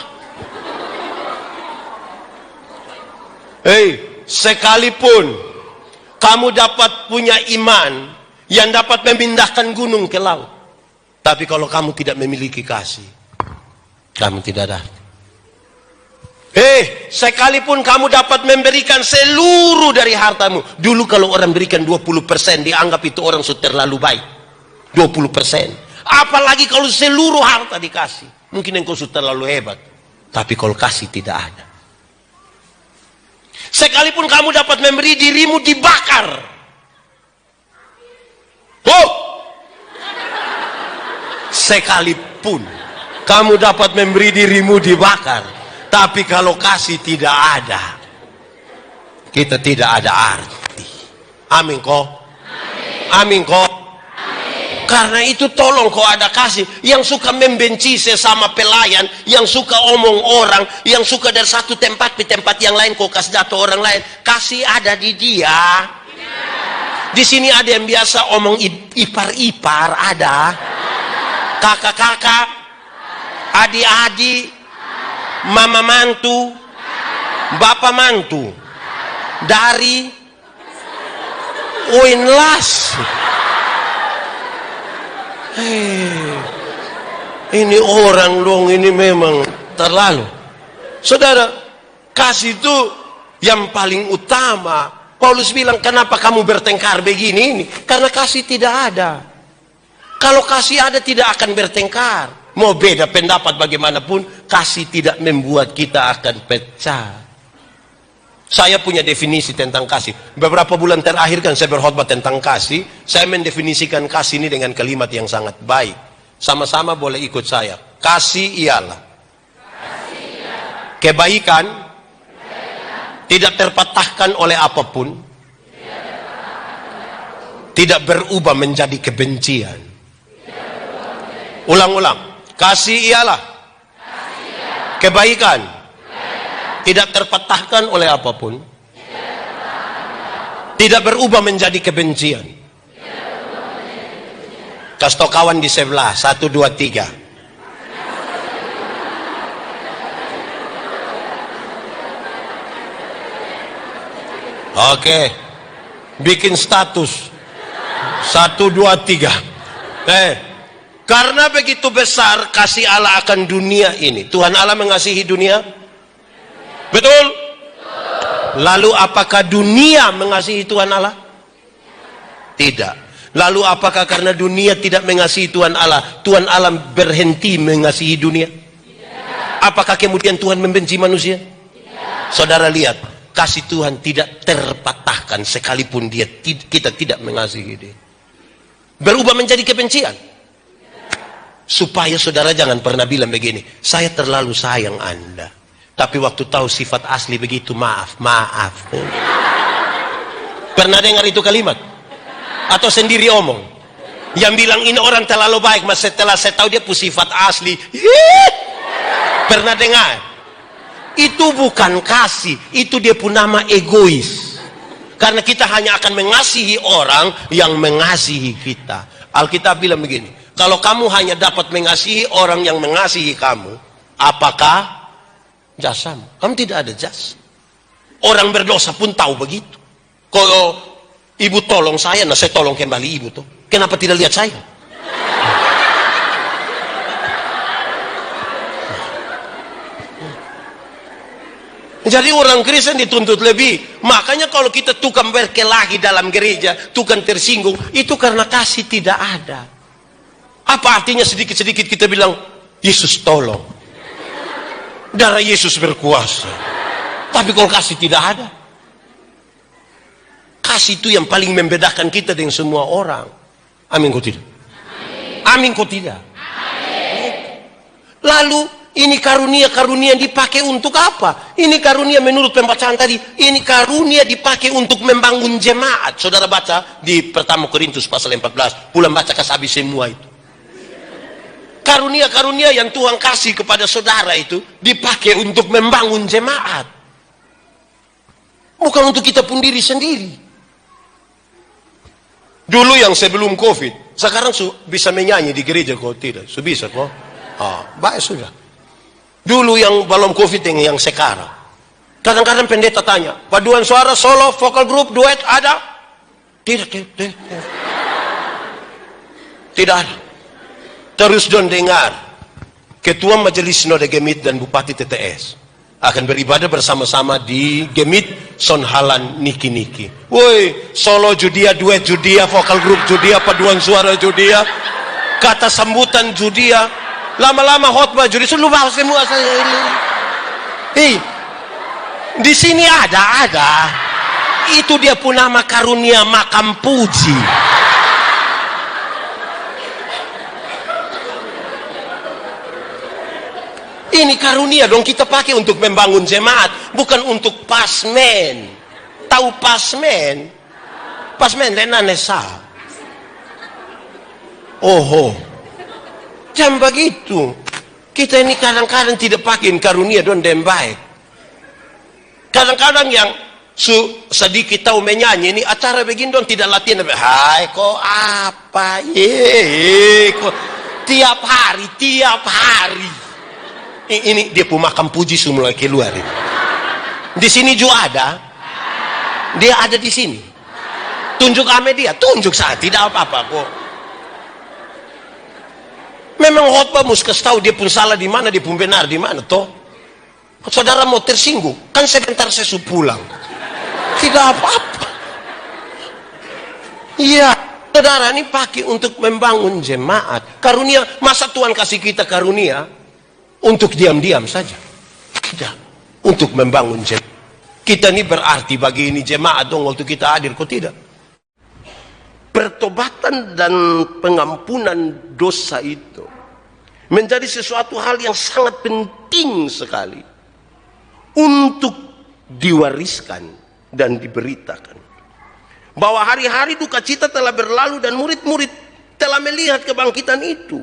Sekalipun kamu dapat punya iman yang dapat memindahkan gunung ke laut, tapi kalau kamu tidak memiliki kasih, kamu tidak ada. Sekalipun kamu dapat memberikan seluruh dari hartamu. Dulu kalau orang berikan 20%, dianggap itu orang sudah terlalu baik. 20%. Apalagi kalau seluruh harta dikasih. Mungkin engkau sudah terlalu hebat. Tapi kalau kasih tidak ada. Sekalipun kamu dapat memberi dirimu dibakar. Sekalipun kamu dapat memberi dirimu dibakar, tapi kalau kasih tidak ada, kita tidak ada arti. Amin kok. Amin kok. Karena itu tolong kau ada kasih. Yang suka membenci sesama pelayan, yang suka omong orang, yang suka dari satu tempat ke tempat yang lain kau kasih jatuh orang lain. Kasih ada di dia. Di sini ada yang biasa omong ipar-ipar, ada. Kakak-kakak, adik-adik, mama mantu, bapak mantu, dari Uinlas. Ini orang dong, ini memang terlalu. Saudara, kasih itu yang paling utama. Paulus bilang, kenapa kamu bertengkar begini ini? Karena kasih tidak ada. Kalau kasih ada, tidak akan bertengkar. Mau beda pendapat bagaimanapun, kasih tidak membuat kita akan pecah. Saya punya definisi tentang kasih. Beberapa bulan terakhir kan saya berkhotbah tentang kasih. Saya mendefinisikan kasih ini dengan kalimat yang sangat baik. Sama-sama boleh ikut saya. Kasih ialah kebaikan tidak terpatahkan oleh apapun, tidak berubah menjadi kebencian. Ulang-ulang. Kasih ialah kebaikan tidak terpatahkan oleh apapun, tidak berubah menjadi kebencian. Kasih tau kawan di sebelah. 1, 2, 3. Oke. Bikin status. 1, 2, 3. Karena begitu besar kasih Allah akan dunia ini. Tuhan Allah mengasihi dunia. Betul? Lalu apakah dunia mengasihi Tuhan Allah? Tidak. Lalu apakah karena dunia tidak mengasihi Tuhan Allah, Tuhan Allah berhenti mengasihi dunia? Apakah kemudian Tuhan membenci manusia? Saudara lihat, kasih Tuhan tidak terpatahkan sekalipun kita tidak mengasihi dia. Berubah menjadi kebencian. Supaya saudara jangan pernah bilang begini, saya terlalu sayang Anda. Tapi waktu tahu sifat asli begitu, maaf. Pernah dengar itu kalimat? Atau sendiri omong? Yang bilang ini orang terlalu baik, mas setelah saya tahu dia punya sifat asli. Pernah dengar? Itu bukan kasih, itu dia pun nama egois. Karena kita hanya akan mengasihi orang yang mengasihi kita. Alkitab bilang begini, kalau kamu hanya dapat mengasihi orang yang mengasihi kamu, apakah jasamu? Kamu tidak ada jasa. Orang berdosa pun tahu begitu. Kalau ibu tolong saya, nah saya tolong kembali ibu tuh. Kenapa tidak lihat saya? Jadi orang Kristen dituntut lebih. Makanya kalau kita tukang berkelahi dalam gereja, tukang tersinggung, itu karena kasih tidak ada. Apa artinya sedikit-sedikit kita bilang, Yesus tolong. Darah Yesus berkuasa. Tapi kalau kasih tidak ada. Kasih itu yang paling membedakan kita dengan semua orang. Amin kok tidak? Amin kok tidak? Lalu ini karunia-karunia dipakai untuk apa? Ini karunia menurut pembacaan tadi, ini karunia dipakai untuk membangun jemaat. Saudara baca di pertama Korintus pasal 14, pulang baca habis semua itu. Karunia-karunia yang Tuhan kasih kepada saudara itu dipakai untuk membangun jemaat. Bukan untuk kita pun diri sendiri. Dulu yang sebelum COVID, sekarang bisa menyanyi di gereja kok tidak? Bisa kok? Baik sudah. Dulu yang belum COVID yang sekarang. Kadang-kadang pendeta tanya, paduan suara, solo, vokal group, duet ada? Tidak. Tidak ada. Terus don dengar, Ketua Majelis Sinode Gemit dan Bupati TTS. akan beribadah bersama-sama di Gemit Sonhalan Niki-Niki. Woi, solo Judia, duet Judia, vokal grup Judia, paduan suara Judia, kata sambutan Judia, lama-lama khotbah Judia, lu bahas semua saya ini. Hei, di sini ada. Itu dia pun nama karunia makam puji. Ini karunia dong kita pakai untuk membangun jemaat, bukan untuk pasmen. Tahu pasmen? Pasmen lenanesa. Oh, jam begitu. Kita ini kadang-kadang tidak pakai karunia don dem baik. Kadang-kadang yang sedikit tahu menyanyi ini acara begini don tidak latihan. Hai kok apa? Kok tiap hari. Ini dia pemakam puji semula keluar. Di sini juga ada. Dia ada di sini. Tunjuk ame dia, tunjuk saat tidak apa-apa kok. Memang khotbah mesti kasih tahu dia pun salah di mana, dia pun benar di mana toh. Saudara mau tersinggung, kan sebentar saya sudah pulang. Tidak apa-apa. Iya, saudara ini pakai untuk membangun jemaat. Karunia, masa Tuhan kasih kita karunia untuk diam-diam saja? Tidak, untuk membangun jemaat. Kita ini berarti bagi ini jemaat dong waktu kita hadir, kok tidak? Pertobatan dan pengampunan dosa itu menjadi sesuatu hal yang sangat penting sekali untuk diwariskan dan diberitakan. Bahwa hari-hari duka cita telah berlalu dan murid-murid telah melihat kebangkitan itu.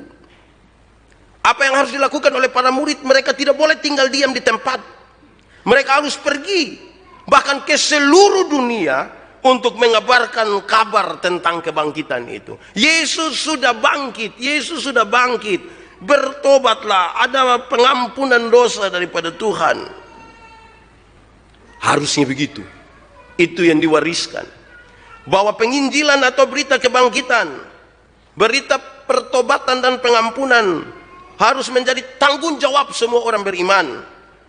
Apa yang harus dilakukan oleh para murid? Mereka tidak boleh tinggal diam di tempat. Mereka harus pergi, bahkan ke seluruh dunia, untuk mengabarkan kabar tentang kebangkitan itu. Yesus sudah bangkit, Yesus sudah bangkit. Bertobatlah, ada pengampunan dosa daripada Tuhan. Harusnya begitu. Itu yang diwariskan. Bahwa penginjilan atau berita kebangkitan, berita pertobatan dan pengampunan harus menjadi tanggung jawab semua orang beriman.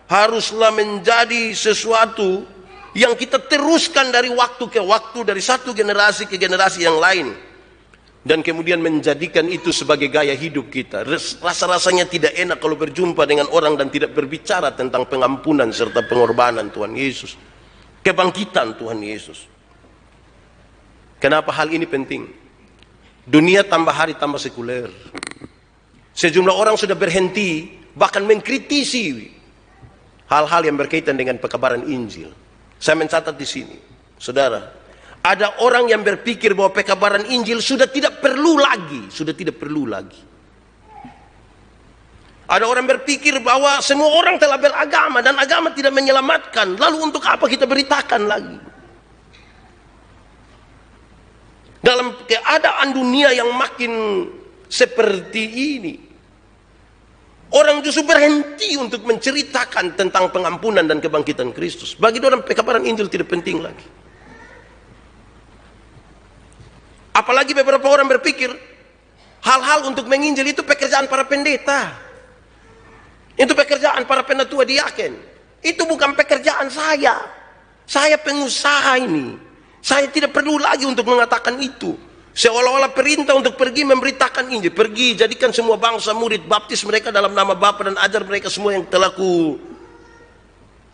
Haruslah menjadi sesuatu yang kita teruskan dari waktu ke waktu, dari satu generasi ke generasi yang lain. Dan kemudian menjadikan itu sebagai gaya hidup kita. Rasa-rasanya tidak enak kalau berjumpa dengan orang dan tidak berbicara tentang pengampunan serta pengorbanan Tuhan Yesus. Kebangkitan Tuhan Yesus. Kenapa hal ini penting? Dunia tambah hari tambah sekuler. Sejumlah orang sudah berhenti, bahkan mengkritisi hal-hal yang berkaitan dengan pekabaran Injil. Saya mencatat di sini, saudara, ada orang yang berpikir bahwa pekabaran Injil sudah tidak perlu lagi, Ada orang berpikir bahwa semua orang telah beragama dan agama tidak menyelamatkan. Lalu untuk apa kita beritakan lagi? Dalam keadaan dunia yang makin seperti ini, orang justru berhenti untuk menceritakan tentang pengampunan dan kebangkitan Kristus. Bagi orang pekabaran Injil tidak penting lagi. Apalagi beberapa orang berpikir hal-hal untuk menginjil itu pekerjaan para pendeta. Itu pekerjaan para penatua diaken. Itu bukan pekerjaan saya. Saya pengusaha ini. Saya tidak perlu lagi untuk mengatakan itu. Seolah-olah perintah untuk pergi memberitakan Injil. Pergi, jadikan semua bangsa murid, baptis mereka dalam nama Bapa dan ajar mereka semua yang telah ku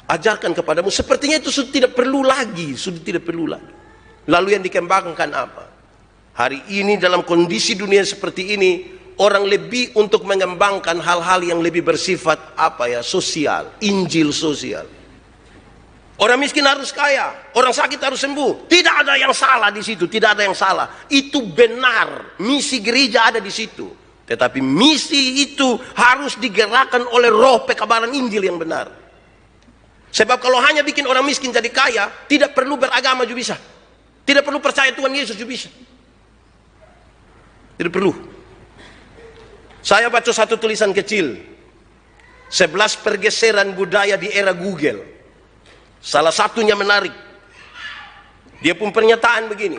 ajarkan kepadamu. Sepertinya itu sudah tidak perlu lagi. Lalu yang dikembangkan apa? Hari ini dalam kondisi dunia seperti ini, orang lebih untuk mengembangkan hal-hal yang lebih bersifat sosial, Injil sosial. Orang miskin harus kaya, orang sakit harus sembuh. Tidak ada yang salah di situ, tidak ada yang salah. Itu benar, misi gereja ada di situ. Tetapi misi itu harus digerakkan oleh roh pekabaran Injil yang benar. Sebab kalau hanya bikin orang miskin jadi kaya, tidak perlu beragama juga bisa. Tidak perlu percaya Tuhan Yesus juga bisa. Tidak perlu. Saya baca satu tulisan kecil, 11 pergeseran budaya di era Google. Salah satunya menarik. Dia pun pernyataan begini.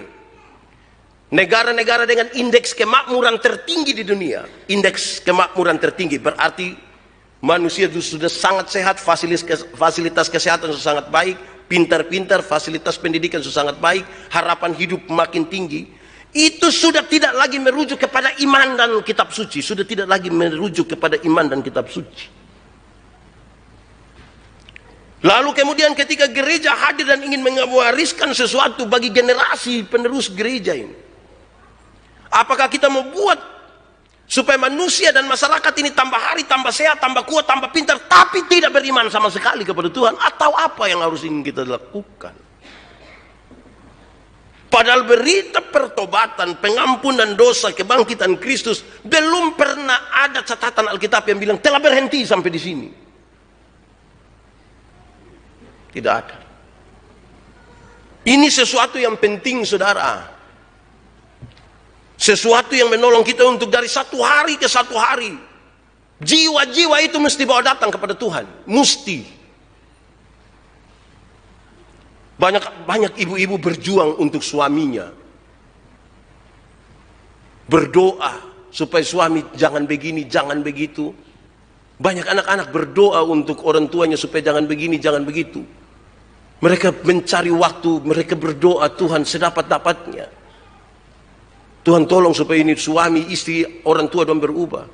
Negara-negara dengan indeks kemakmuran tertinggi di dunia. Indeks kemakmuran tertinggi berarti Manusia sudah sangat sehat, fasilitas kesehatan sudah sangat baik, pintar-pintar, fasilitas pendidikan sudah sangat baik, harapan hidup makin tinggi. Itu sudah tidak lagi merujuk kepada iman dan kitab suci, sudah tidak lagi merujuk kepada iman dan kitab suci. Lalu kemudian ketika gereja hadir dan ingin mewariskan sesuatu bagi generasi penerus gereja ini, apakah kita mau buat supaya manusia dan masyarakat ini tambah hari, tambah sehat, tambah kuat, tambah pintar, tapi tidak beriman sama sekali kepada Tuhan? Atau apa yang harus ingin kita lakukan? Padahal berita pertobatan, pengampunan dosa, kebangkitan Kristus belum pernah ada catatan Alkitab yang bilang telah berhenti sampai di sini. Tidak ada. Ini sesuatu yang penting, saudara. Sesuatu yang menolong kita untuk dari satu hari ke satu hari. Jiwa-jiwa itu mesti bawa datang kepada Tuhan. Mesti. Banyak ibu-ibu berjuang untuk suaminya. Berdoa supaya suami jangan begini, jangan begitu. Banyak anak-anak berdoa untuk orang tuanya supaya jangan begini, jangan begitu. Mereka mencari waktu, mereka berdoa, Tuhan sedapat-dapatnya. Tuhan tolong supaya ini suami, istri, orang tua dong berubah.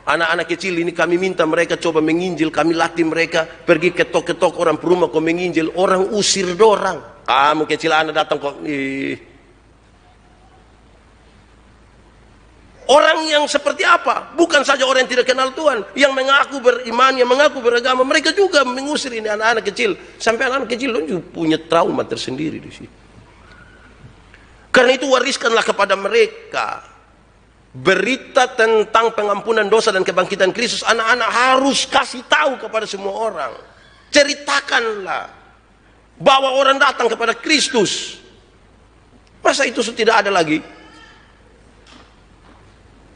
Anak-anak kecil ini kami minta mereka coba menginjil, kami latih mereka pergi ketok-ketok orang perumah kau menginjil, orang usir dorang. Kamu kecil anak datang kok. Orang yang seperti apa? Bukan saja orang yang tidak kenal Tuhan, yang mengaku beriman, yang mengaku beragama, mereka juga mengusir ini anak-anak kecil. Sampai anak-anak kecil juga punya trauma tersendiri di sini. Karena itu wariskanlah kepada mereka berita tentang pengampunan dosa dan kebangkitan Kristus. Anak-anak harus kasih tahu kepada semua orang. Ceritakanlah. Bawa orang datang kepada Kristus. Masa itu tidak ada lagi?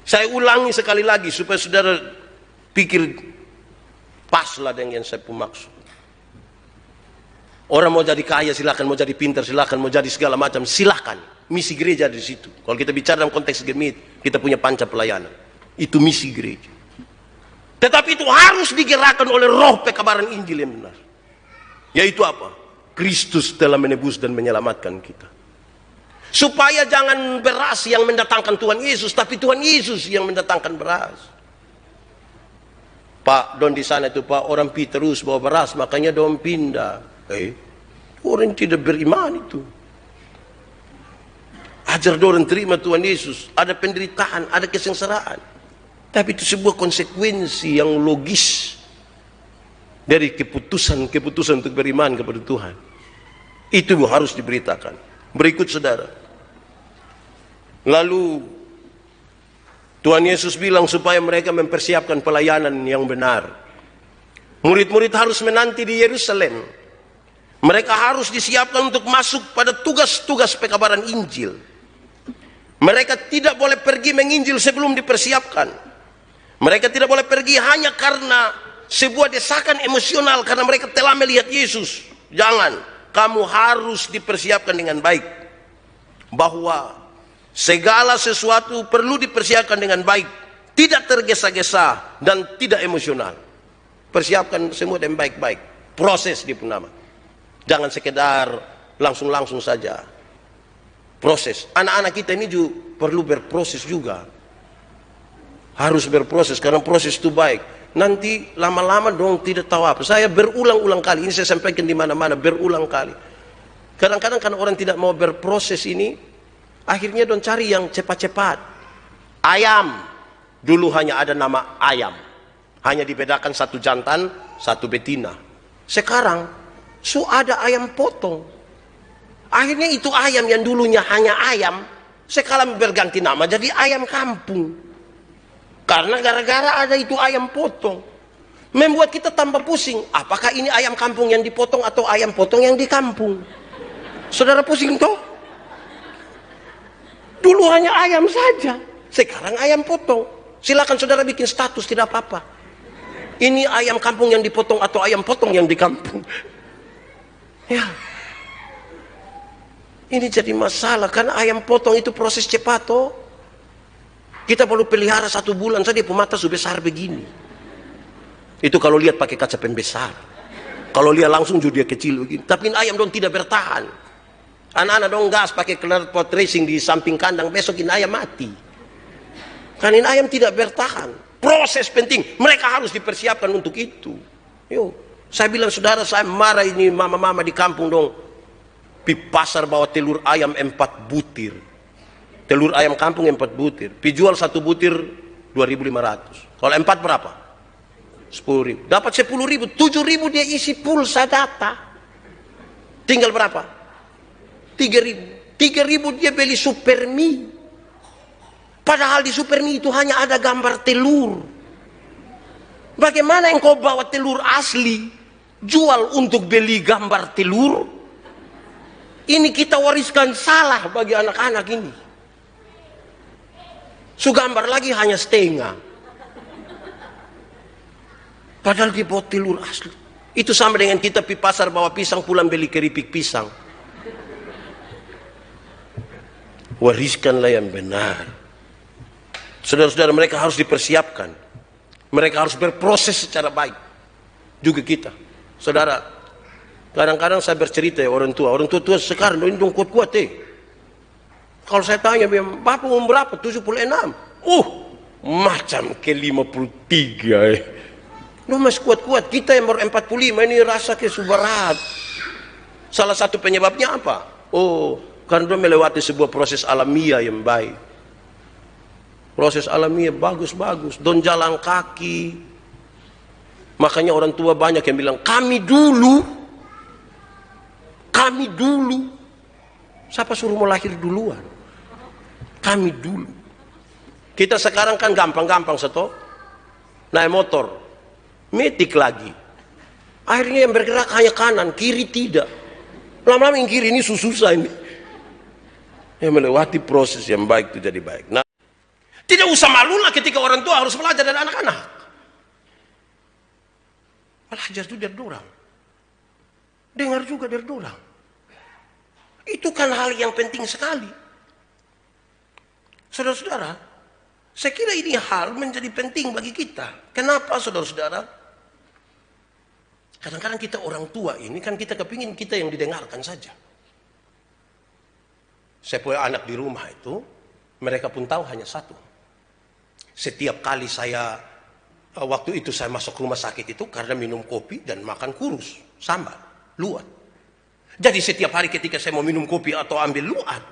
Saya ulangi sekali lagi supaya saudara pikir paslah dengan yang saya maksud. Orang mau jadi kaya silakan, mau jadi pintar silakan, mau jadi segala macam silakan. Misi gereja di situ. Kalau kita bicara dalam konteks gemit, kita punya panca pelayanan. Itu misi gereja. Tetapi itu harus digerakkan oleh roh pekabaran Injil yang benar. Yaitu apa? Kristus telah menebus dan menyelamatkan kita. Supaya jangan beras yang mendatangkan Tuhan Yesus, tapi Tuhan Yesus yang mendatangkan beras. Pak, don di sana itu Pak, orang pi terus bawa beras, makanya don pindah. Orang tidak beriman itu. Ajar dorang terima Tuhan Yesus. Ada penderitaan, ada kesengsaraan. Tapi itu sebuah konsekuensi yang logis dari keputusan untuk beriman kepada Tuhan. Itu harus diberitakan. Berikut saudara. Lalu Tuhan Yesus bilang supaya mereka mempersiapkan pelayanan yang benar. Murid-murid harus menanti di Yerusalem. Mereka harus disiapkan untuk masuk pada tugas-tugas pekabaran Injil. Mereka tidak boleh pergi menginjil sebelum dipersiapkan. Mereka tidak boleh pergi hanya karena sebuah desakan emosional karena mereka telah melihat Yesus. Jangan, kamu harus dipersiapkan dengan baik. Bahwa segala sesuatu perlu dipersiapkan dengan baik, tidak tergesa-gesa dan tidak emosional. Persiapkan semua dengan baik-baik. Proses dipunama. Jangan sekedar langsung-langsung saja. Proses. Anak-anak kita ini juga perlu berproses juga. Harus berproses karena proses itu baik. Nanti lama-lama dong tidak tahu apa. Saya berulang-ulang kali, ini saya sampaikan di mana-mana, berulang kali. Kadang-kadang kan orang tidak mau berproses ini, akhirnya dong cari yang cepat-cepat. Ayam. Dulu hanya ada nama ayam. Hanya dibedakan satu jantan, satu betina. Sekarang, ada ayam potong. Akhirnya itu ayam yang dulunya hanya ayam, sekarang berganti nama jadi ayam kampung. Karena gara-gara ada itu ayam potong. Membuat kita tambah pusing. Apakah ini ayam kampung yang dipotong atau ayam potong yang di kampung? Saudara pusing toh? Dulu hanya ayam saja, sekarang ayam potong. Silakan saudara bikin status, tidak apa-apa. Ini ayam kampung yang dipotong atau ayam potong yang di kampung. Ya. Ini jadi masalah karena ayam potong itu proses cepat toh. Kita perlu pelihara 1 bulan saja pemata sudah besar begini. Itu kalau lihat pakai kaca pembesar. Kalau lihat langsung juga dia kecil begini. Tapi ini ayam dong tidak bertahan. Anak-anak dong gas pakai knalpot racing di samping kandang, besok ini ayam mati. Karena ini ayam tidak bertahan. Proses penting. Mereka harus dipersiapkan untuk itu. Yo, saya bilang saudara, saya marah ini mama-mama di kampung dong. Pi pasar bawa telur ayam 4 butir. Telur ayam kampung 4 butir. Pi jual 1 butir 2.500. Kalau 4 berapa? 10.000. Dapat 10.000, 7.000 dia isi pulsa data. Tinggal berapa? 3.000. 3.000 dia beli Supermi. Padahal di Supermi itu hanya ada gambar telur. Bagaimana engkau bawa telur asli, jual untuk beli gambar telur? Ini kita wariskan salah bagi anak-anak ini. Su gambar lagi hanya setengah. Padahal dia bawa telur asli. Itu sama dengan kita pi pasar bawa pisang pulang beli keripik pisang. Wariskanlah yang benar. Saudara-saudara, mereka harus dipersiapkan. Mereka harus berproses secara baik. Juga kita. Saudara, kadang-kadang saya bercerita ya orang tua sekarang ini dong kuat-kuat Kalau saya tanya, Bapak umur berapa? 76. Macam ke 53 Lu masih kuat-kuat. Kita yang baru 45 ini rasa kesubarat. Salah satu penyebabnya apa? Karena dia melewati sebuah proses alamiah yang baik. Proses alamiah bagus-bagus. Don jalan kaki. Makanya orang tua banyak yang bilang, kami dulu. Siapa suruh mau lahir duluan? Kami dulu. Kita sekarang kan gampang-gampang naik motor. Metik lagi. Akhirnya yang bergerak hanya kanan, kiri tidak. Lama-lama yang kiri ini susah ini. Yang melewati proses yang baik itu jadi baik. Nah, tidak usah malu lah ketika orang tua harus belajar dari anak-anak. Belajar itu dari dorang. Dengar juga dari dorang. Itu kan hal yang penting sekali. Saudara-saudara, saya kira ini hal menjadi penting bagi kita. Kenapa saudara-saudara? Kadang-kadang kita orang tua ini kan kita kepingin kita yang didengarkan saja. Saya punya anak di rumah itu, mereka pun tahu hanya satu. Setiap kali waktu itu saya masuk rumah sakit itu karena minum kopi dan makan kurus, sambal, luat. Jadi setiap hari ketika saya mau minum kopi atau ambil luat,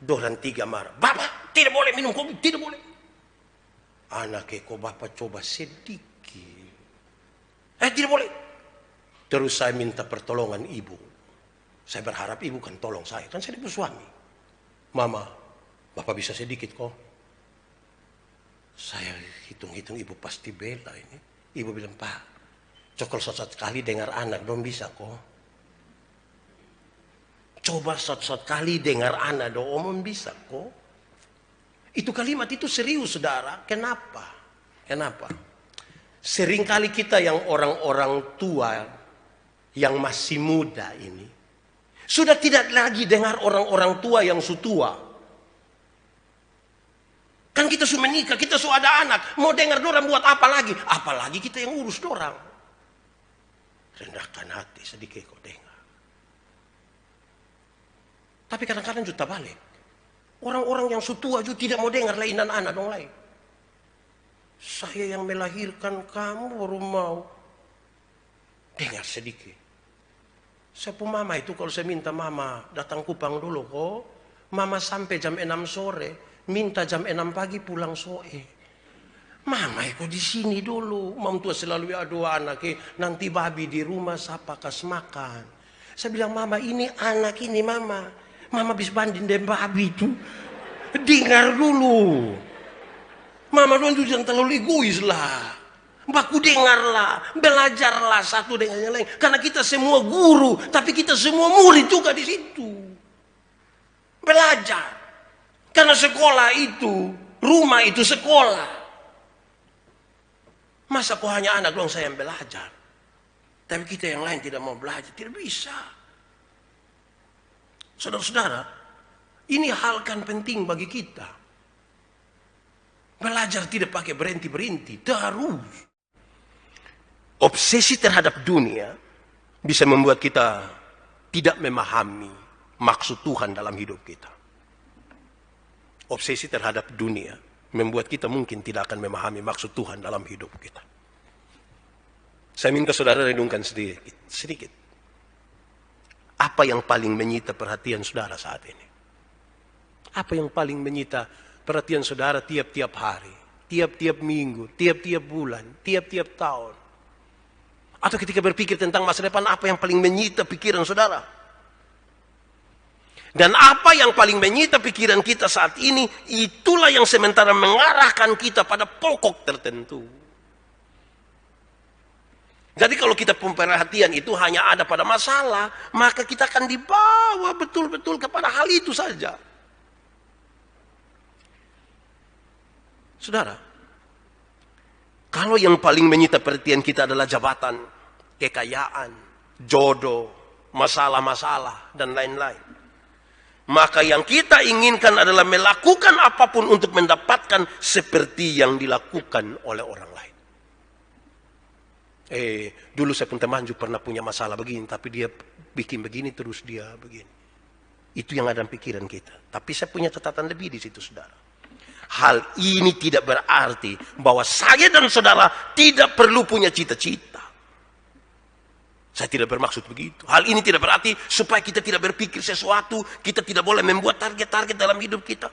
dorang 3 marah. Bapak tidak boleh minum kopi, tidak boleh. Anaknya kok bapak coba sedikit. Tidak boleh. Terus saya minta pertolongan ibu. Saya berharap ibu kan tolong saya. Kan saya ibu suami. Mama, bapak bisa sedikit kok. Saya hitung-hitung ibu pasti bela ini. Ibu bilang, Pak, cokol sekali dengar anak, dong bisa kok. Coba sekali dengar anak, dong bisa kok. Itu kalimat itu serius, saudara. Kenapa? Seringkali kita yang orang-orang tua yang masih muda ini sudah tidak lagi dengar orang-orang tua yang sutua. Kan kita sudah menikah, kita sudah ada anak, mau dengar dorang buat apa lagi? Apalagi kita yang urus dorang. Rendahkan hati sedikit kok dengar. Tapi kadang-kadang juga balik. Orang-orang yang sutua juga tidak mau dengar lainan anak dong lain. Saya yang melahirkan kamu baru mau dengar sedikit. Saya pun mama itu kalau saya minta mama datang Kupang dulu kok. Mama sampai jam 6 sore, minta jam 6 pagi pulang sore. Mama itu di sini dulu. Mam tua selalu ada anak, nanti babi di rumah siapa kas makan. Saya bilang mama ini anak ini mama. Mama bisa banding dengan babi itu. Dengar dulu. Mama doang itu jangan terlalu egois lah. Baku dengarlah, belajarlah satu dengan yang lain. Karena kita semua guru, tapi kita semua murid juga di situ. Belajar. Karena sekolah itu, rumah itu sekolah. Masa kok hanya anak doang saya yang belajar? Tapi kita yang lain tidak mau belajar, tidak bisa. Saudara-saudara, ini hal kan penting bagi kita. Belajar tidak pakai berhenti-berhenti, terus. Obsesi terhadap dunia bisa membuat kita tidak memahami maksud Tuhan dalam hidup kita. Obsesi terhadap dunia membuat kita mungkin tidak akan memahami maksud Tuhan dalam hidup kita. Saya minta saudara renungkan sedikit. Apa yang paling menyita perhatian saudara saat ini? Apa yang paling menyita perhatian saudara tiap-tiap hari, tiap-tiap minggu, tiap-tiap bulan, tiap-tiap tahun? Atau ketika berpikir tentang masa depan, apa yang paling menyita pikiran saudara? Dan apa yang paling menyita pikiran kita saat ini, itulah yang sementara mengarahkan kita pada pokok tertentu. Jadi kalau kita perhatian itu hanya ada pada masalah, maka kita akan dibawa betul-betul kepada hal itu saja. Saudara, kalau yang paling menyita perhatian kita adalah jabatan, kekayaan, jodoh, masalah-masalah, dan lain-lain, maka yang kita inginkan adalah melakukan apapun untuk mendapatkan seperti yang dilakukan oleh orang lain. Dulu saya pun teman juga pernah punya masalah begini, tapi dia bikin begini terus dia begini. Itu yang ada dalam pikiran kita. Tapi saya punya catatan lebih di situ, saudara. Hal ini tidak berarti bahwa saya dan saudara tidak perlu punya cita-cita. Saya tidak bermaksud begitu. Hal ini tidak berarti supaya kita tidak berpikir sesuatu, kita tidak boleh membuat target-target dalam hidup kita.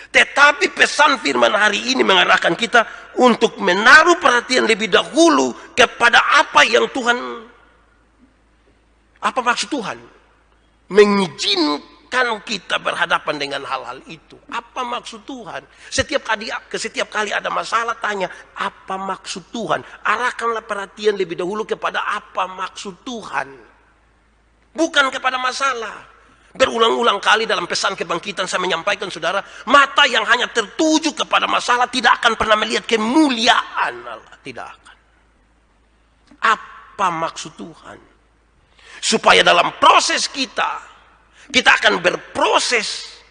Tetapi pesan firman hari ini mengarahkan kita untuk menaruh perhatian lebih dahulu kepada apa yang Tuhan, apa maksud Tuhan mengizinkan kita berhadapan dengan hal-hal itu. Apa maksud Tuhan? Setiap kali ada masalah, tanya apa maksud Tuhan. Arahkanlah perhatian lebih dahulu kepada apa maksud Tuhan, bukan kepada masalah. Berulang-ulang kali dalam pesan kebangkitan saya menyampaikan, saudara, mata yang hanya tertuju kepada masalah tidak akan pernah melihat kemuliaan Allah. Tidak akan. Apa maksud Tuhan? Supaya dalam proses kita akan berproses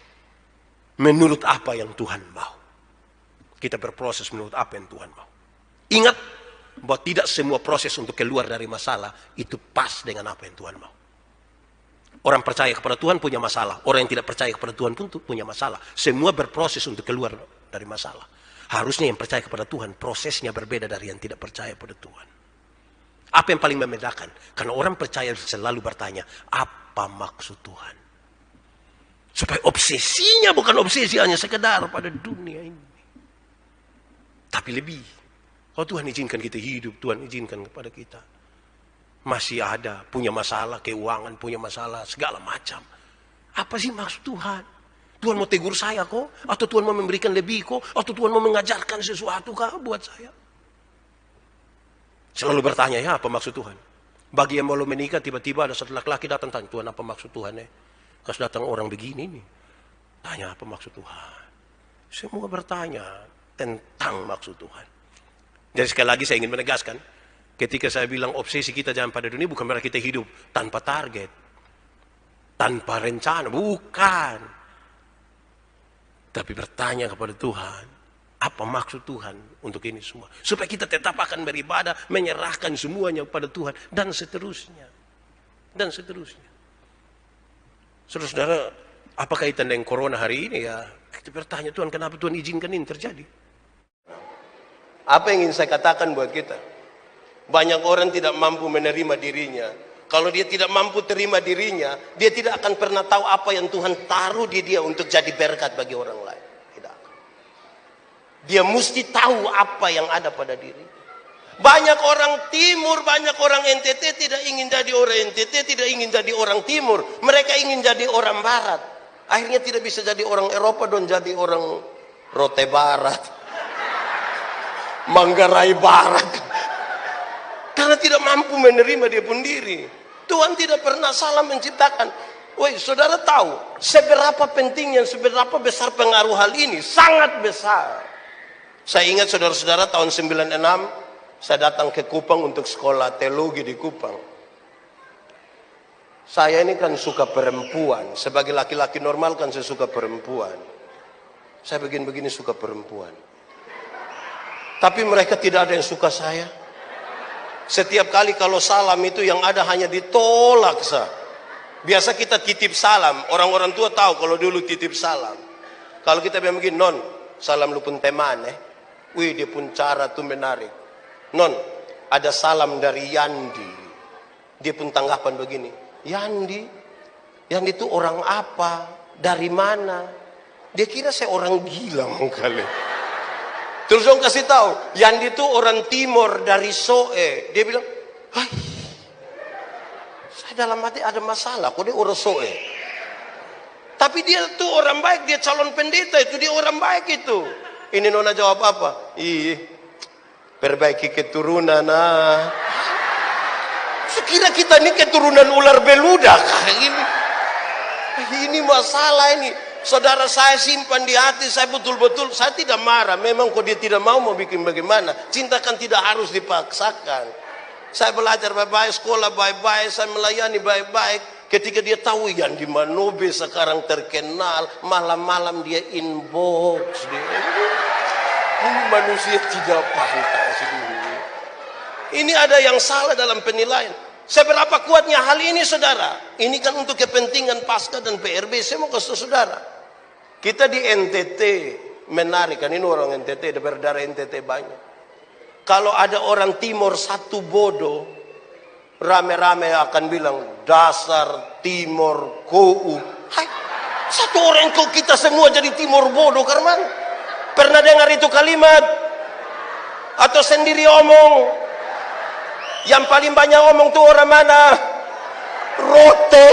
menurut apa yang Tuhan mau. Kita berproses menurut apa yang Tuhan mau. Ingat bahwa tidak semua proses untuk keluar dari masalah itu pas dengan apa yang Tuhan mau. Orang percaya kepada Tuhan punya masalah. Orang yang tidak percaya kepada Tuhan pun punya masalah. Semua berproses untuk keluar dari masalah. Harusnya yang percaya kepada Tuhan, prosesnya berbeda dari yang tidak percaya pada Tuhan. Apa yang paling membedakan? Karena orang percaya selalu bertanya, apa maksud Tuhan? Supaya obsesinya bukan obsesi hanya sekedar pada dunia ini. Tapi lebih. Kalau Tuhan izinkan kita hidup, Tuhan izinkan kepada kita masih ada, punya masalah, keuangan, punya masalah, segala macam. Apa sih maksud Tuhan? Tuhan mau tegur saya kok? Atau Tuhan mau memberikan lebih kok? Atau Tuhan mau mengajarkan sesuatu kah buat saya? Selalu bertanya, ya apa maksud Tuhan? Bagi yang mau menikah, tiba-tiba ada satu laki-laki datang, tanya, Tuhan apa maksud Tuhan? Kas datang orang begini nih, tanya apa maksud Tuhan? Semua bertanya tentang maksud Tuhan. Jadi sekali lagi saya ingin menegaskan, ketika saya bilang obsesi kita jangan pada dunia, bukan berarti kita hidup tanpa target, tanpa rencana, bukan. Tapi bertanya kepada Tuhan, apa maksud Tuhan untuk ini semua? Supaya kita tetap akan beribadah, menyerahkan semuanya kepada Tuhan, dan seterusnya. Dan seterusnya. Saudara-saudara, apa kaitan dengan corona hari ini ya? Kita bertanya, Tuhan kenapa Tuhan izinkan ini terjadi? Apa yang ingin saya katakan buat kita? Banyak orang tidak mampu menerima dirinya. Kalau dia tidak mampu terima dirinya, dia tidak akan pernah tahu apa yang Tuhan taruh di dia untuk jadi berkat bagi orang lain. Tidak akan. Dia mesti tahu apa yang ada pada diri. Banyak orang timur, banyak orang NTT tidak ingin jadi orang NTT, tidak ingin jadi orang timur. Mereka ingin jadi orang barat. Akhirnya tidak bisa jadi orang Eropa dan jadi orang Rote Barat, Manggarai Barat. Karena tidak mampu menerima dia pun diri. Tuhan tidak pernah salah menciptakan. Woi, saudara tahu seberapa pentingnya, seberapa besar pengaruh hal ini? Sangat besar. Saya ingat saudara-saudara tahun 96, saya datang ke Kupang untuk sekolah teologi di Kupang. Saya ini kan suka perempuan. Sebagai laki-laki normal kan saya suka perempuan. Saya begini-begini suka perempuan. Tapi mereka tidak ada yang suka saya. Setiap kali kalau salam itu yang ada hanya ditolak sah. Biasa kita titip salam, orang-orang tua tahu kalau dulu titip salam. Kalau kita bilang begini, non, salam lu pun teman wih, dia pun cara tuh menarik. Non, ada salam dari Yandi. Dia pun tanggapan begini, Yandi itu orang apa? Dari mana? Dia kira saya orang gila kali. Terus dong kasih tahu, Yandi itu orang Timor dari Soe. Dia bilang, hai, saya dalam hati ada masalah, kok dia orang Soe. Tapi dia tuh orang baik, dia calon pendeta itu, dia orang baik itu. Ini nona jawab apa? Iya, perbaiki keturunan. Sekira kita ini keturunan ular beludak. Ini masalah ini. Saudara saya simpan di hati, saya betul-betul, saya tidak marah. Memang kok dia tidak mau bikin bagaimana. Cinta kan tidak harus dipaksakan. Saya belajar baik-baik, sekolah baik-baik, saya melayani baik-baik. Ketika dia tahu yang di Manobe sekarang terkenal, malam-malam dia inbox. Ini manusia tidak pantas. Ini ada yang salah dalam penilaian. Seberapa kuatnya hal ini saudara? Ini kan untuk kepentingan Pasca dan PRB. Saya mau kasih saudara. Kita di NTT menarik kan, ini orang NTT, berdarah NTT banyak. Kalau ada orang Timor satu bodoh, rame-rame akan bilang dasar Timor kou. Hai, satu orang kau kita semua jadi Timor bodoh karena pernah dengar itu kalimat? Atau sendiri omong? Yang paling banyak omong tuh orang mana? Rote.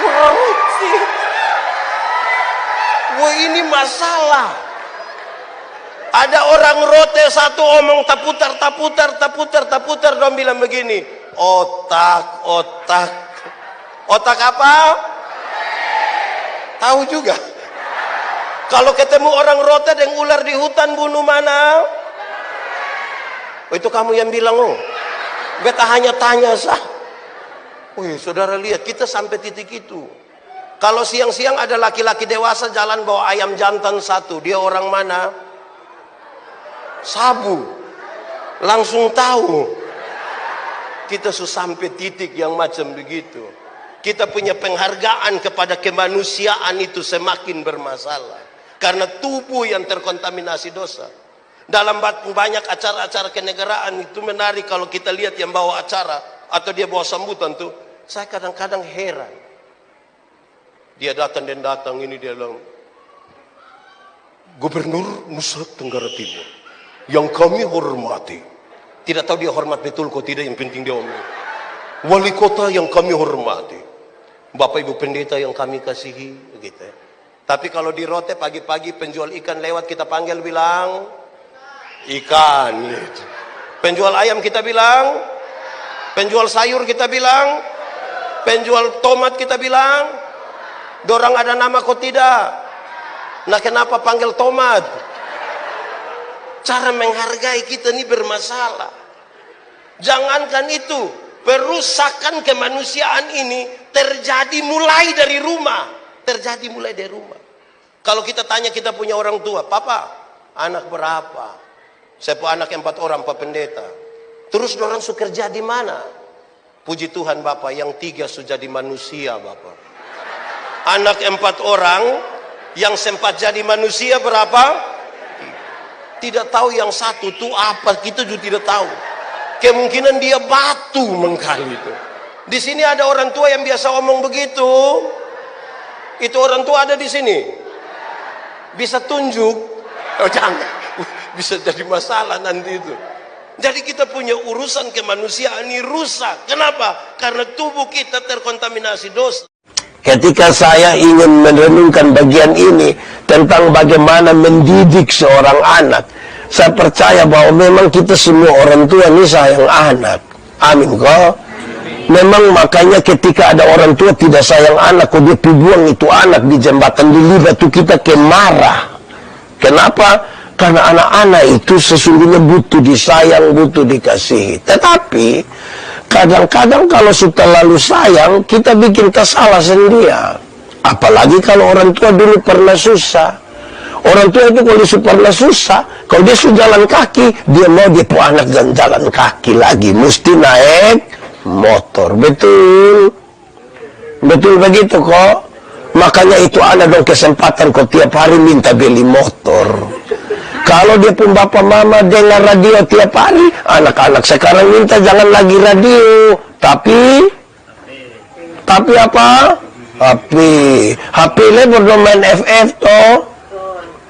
Rote. Wah, ini masalah. Ada orang rote satu omong taputar. Dong bilang begini, otak. Otak apa? Tahu juga. Kalau ketemu orang rote dan ular di hutan, bunuh mana? Oh, itu kamu yang bilang, oh. Beta hanya tanya sah. Wih, saudara lihat, kita sampai titik itu. Kalau siang-siang ada laki-laki dewasa jalan bawa ayam jantan satu, dia orang mana? Sabu. Langsung tahu. Kita sudah sampai titik yang macam begitu. Kita punya penghargaan kepada kemanusiaan itu semakin bermasalah. Karena tubuh yang terkontaminasi dosa. Dalam banyak acara-acara kenegaraan itu menarik kalau kita lihat yang bawa acara atau dia bawa sambutan tuh, saya kadang-kadang heran. Dia datang ini dia bilang, Gubernur Nusa Tenggara Timur yang kami hormati. Tidak tahu dia hormat betul kok tidak, yang penting dia omong. Wali kota yang kami hormati, Bapak Ibu pendeta yang kami kasihi, begitu. Tapi kalau di Rote pagi-pagi penjual ikan lewat kita panggil bilang ikan gitu. Penjual ayam kita bilang, penjual sayur kita bilang, penjual tomat kita bilang, dorang ada nama kok tidak. Nah, kenapa panggil tomat? Cara menghargai kita ini bermasalah. Jangankan itu, perusakan kemanusiaan ini terjadi mulai dari rumah. Terjadi mulai dari rumah. Kalau kita tanya, kita punya orang tua, Papa, anak berapa? Saya punya anak 4 orang, Pak Pendeta. Terus dorang su kerja di mana? Puji Tuhan Bapak, yang 3 sudah jadi manusia Bapak. Anak 4 orang, yang sempat jadi manusia berapa? Tidak tahu yang satu tuh apa, kita juga tidak tahu. Kemungkinan dia batu mengkali itu. Di sini ada orang tua yang biasa omong begitu. Itu orang tua ada di sini. Bisa tunjuk? Oh jangan. Bisa jadi masalah nanti itu. Jadi kita punya urusan kemanusiaan ini rusak. Kenapa? Karena tubuh kita terkontaminasi dosa. Ketika saya ingin merenungkan bagian ini tentang bagaimana mendidik seorang anak, saya percaya bahwa memang kita semua orang tua ini sayang anak. Amin kok. Memang makanya ketika ada orang tua tidak sayang anak, kok dia buang itu anak di jembatan di libat itu kita kemarah. Kenapa? Karena anak-anak itu sesungguhnya butuh disayang, butuh dikasihi. Tetapi kadang-kadang kalau sudah terlalu sayang, kita bikin kesalahan sendiri. Apalagi kalau orang tua dulu pernah susah. Orang tua itu kalau dia pernah susah, kalau dia sudah jalan kaki, dia mau dia pun anak jalan kaki lagi, mesti naik motor. Betul. Betul begitu kok. Makanya itu anak dong kesempatan kok tiap hari minta beli motor. Kalau dia pun bapak mama dengar radio tiap hari, anak-anak sekarang minta jangan lagi radio, tapi apa? HP le bermain FF toh.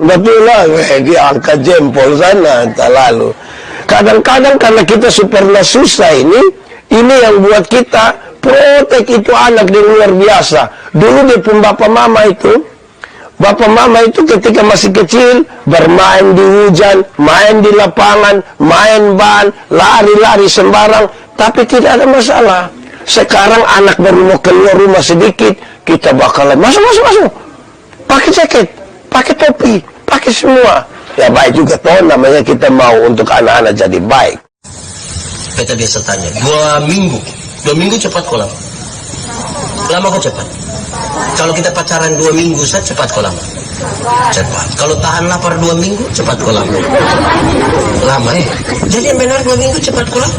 Betul lah, dia angkat jempol sana, tak lalu. Kadang-kadang karena kita pernah susah ini yang buat kita protek itu anak yang luar biasa. Dulu dia pun bapak mama itu ketika masih kecil bermain di hujan, main di lapangan, main ban, lari-lari sembarang, tapi tidak ada masalah. Sekarang anak baru mau keluar rumah sedikit, kita bakalan masuk, pakai jaket, pakai topi, pakai semua. Ya baik juga toh, namanya kita mau untuk anak-anak jadi baik. Kita biasa tanya, 2 minggu cepat kok lama? Lama kok cepat? Kalau kita pacaran 2 minggu saja cepat kok lama? Cepat. Kalau tahan lapar 2 minggu cepat kok lama? Lama ya? Jadi yang benar 2 minggu cepat kok lama?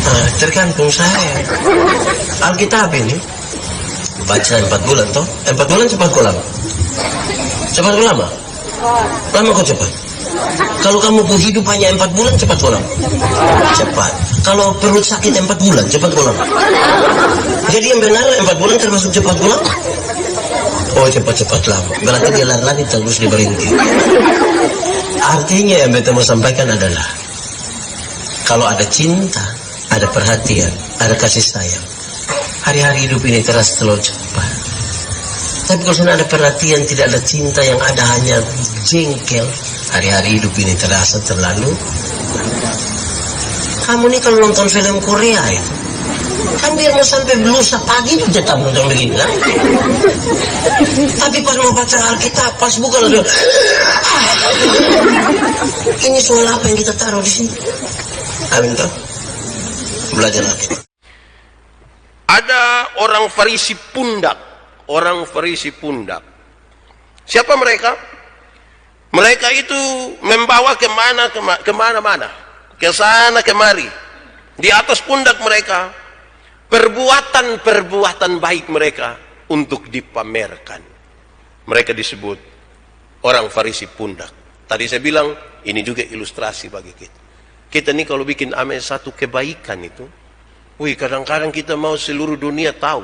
Nah, tergantung saya. Alkitab ini baca 4 bulan toh? 4 bulan cepat kok lama? Cepat kok lama? Lama kok cepat? Kalau kamu pun hidup hanya 4 bulan, cepat kok lama? Cepat. Kalau perut sakit 4 bulan, cepat kok lama? Jadi yang benar 4 bulan termasuk cepat kok lama? Oh, cepat-cepat lama. Berarti dia lari terus dia berhenti. Artinya yang beta mau sampaikan adalah kalau ada cinta, ada perhatian, ada kasih sayang, hari-hari hidup ini terasa terlalu cepat. Tapi kalau sudah ada perhatian, tidak ada cinta, yang ada hanya jengkel, hari-hari hidup ini terasa terlalu. Kamu nih kalau nonton film Korea itu, kan biar mau sampai lusa pagi itu tetap nonton begini kan? Tapi pas mau baca Alkitab, pas buka lalu, ini soal apa yang kita taruh di sini? Amin toh? Belajar lagi. Ada orang Farisi pundak. Orang Farisi pundak. Siapa mereka? Mereka itu membawa kemana-mana, ke sana kemari. Di atas pundak mereka perbuatan baik mereka untuk dipamerkan. Mereka disebut orang Farisi pundak. Tadi saya bilang ini juga ilustrasi bagi kita. Kita nih kalau bikin amal satu kebaikan itu, kadang-kadang kita mau seluruh dunia tahu.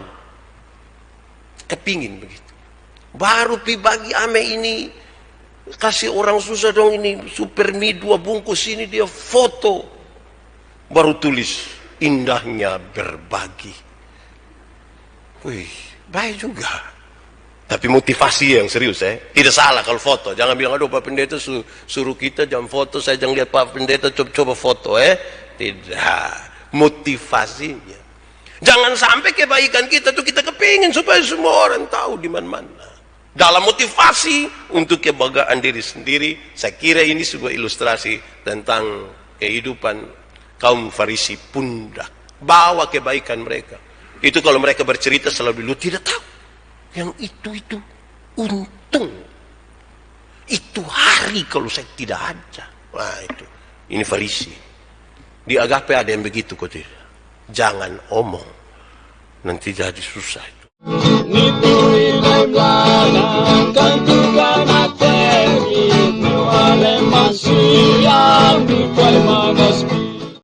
Kepingin begitu. Baru pi bagi ame ini, kasih orang susah dong ini, super mie 2 bungkus ini dia foto. Baru tulis, indahnya berbagi. Baik juga. Tapi motivasi yang serius tidak salah kalau foto. Jangan bilang, aduh Pak Pendeta suruh kita jangan foto, saya jangan lihat Pak Pendeta coba foto Tidak. Motivasinya. Jangan sampai kebaikan kita tuh kita kepingin supaya semua orang tahu di mana-mana. Dalam motivasi untuk kebanggaan diri sendiri, saya kira ini sebuah ilustrasi tentang kehidupan kaum Farisi pundak. Bawa kebaikan mereka. Itu kalau mereka bercerita selalu lu tidak tahu. Yang itu untung. Itu hari kalau saya tidak ada. Wah itu. Ini Farisi. Di Agape ada yang begitu kok tidak. Jangan omong, nanti jadi susah itu. Nituri lain-lain kan juga materi, nu ale masih yang di manas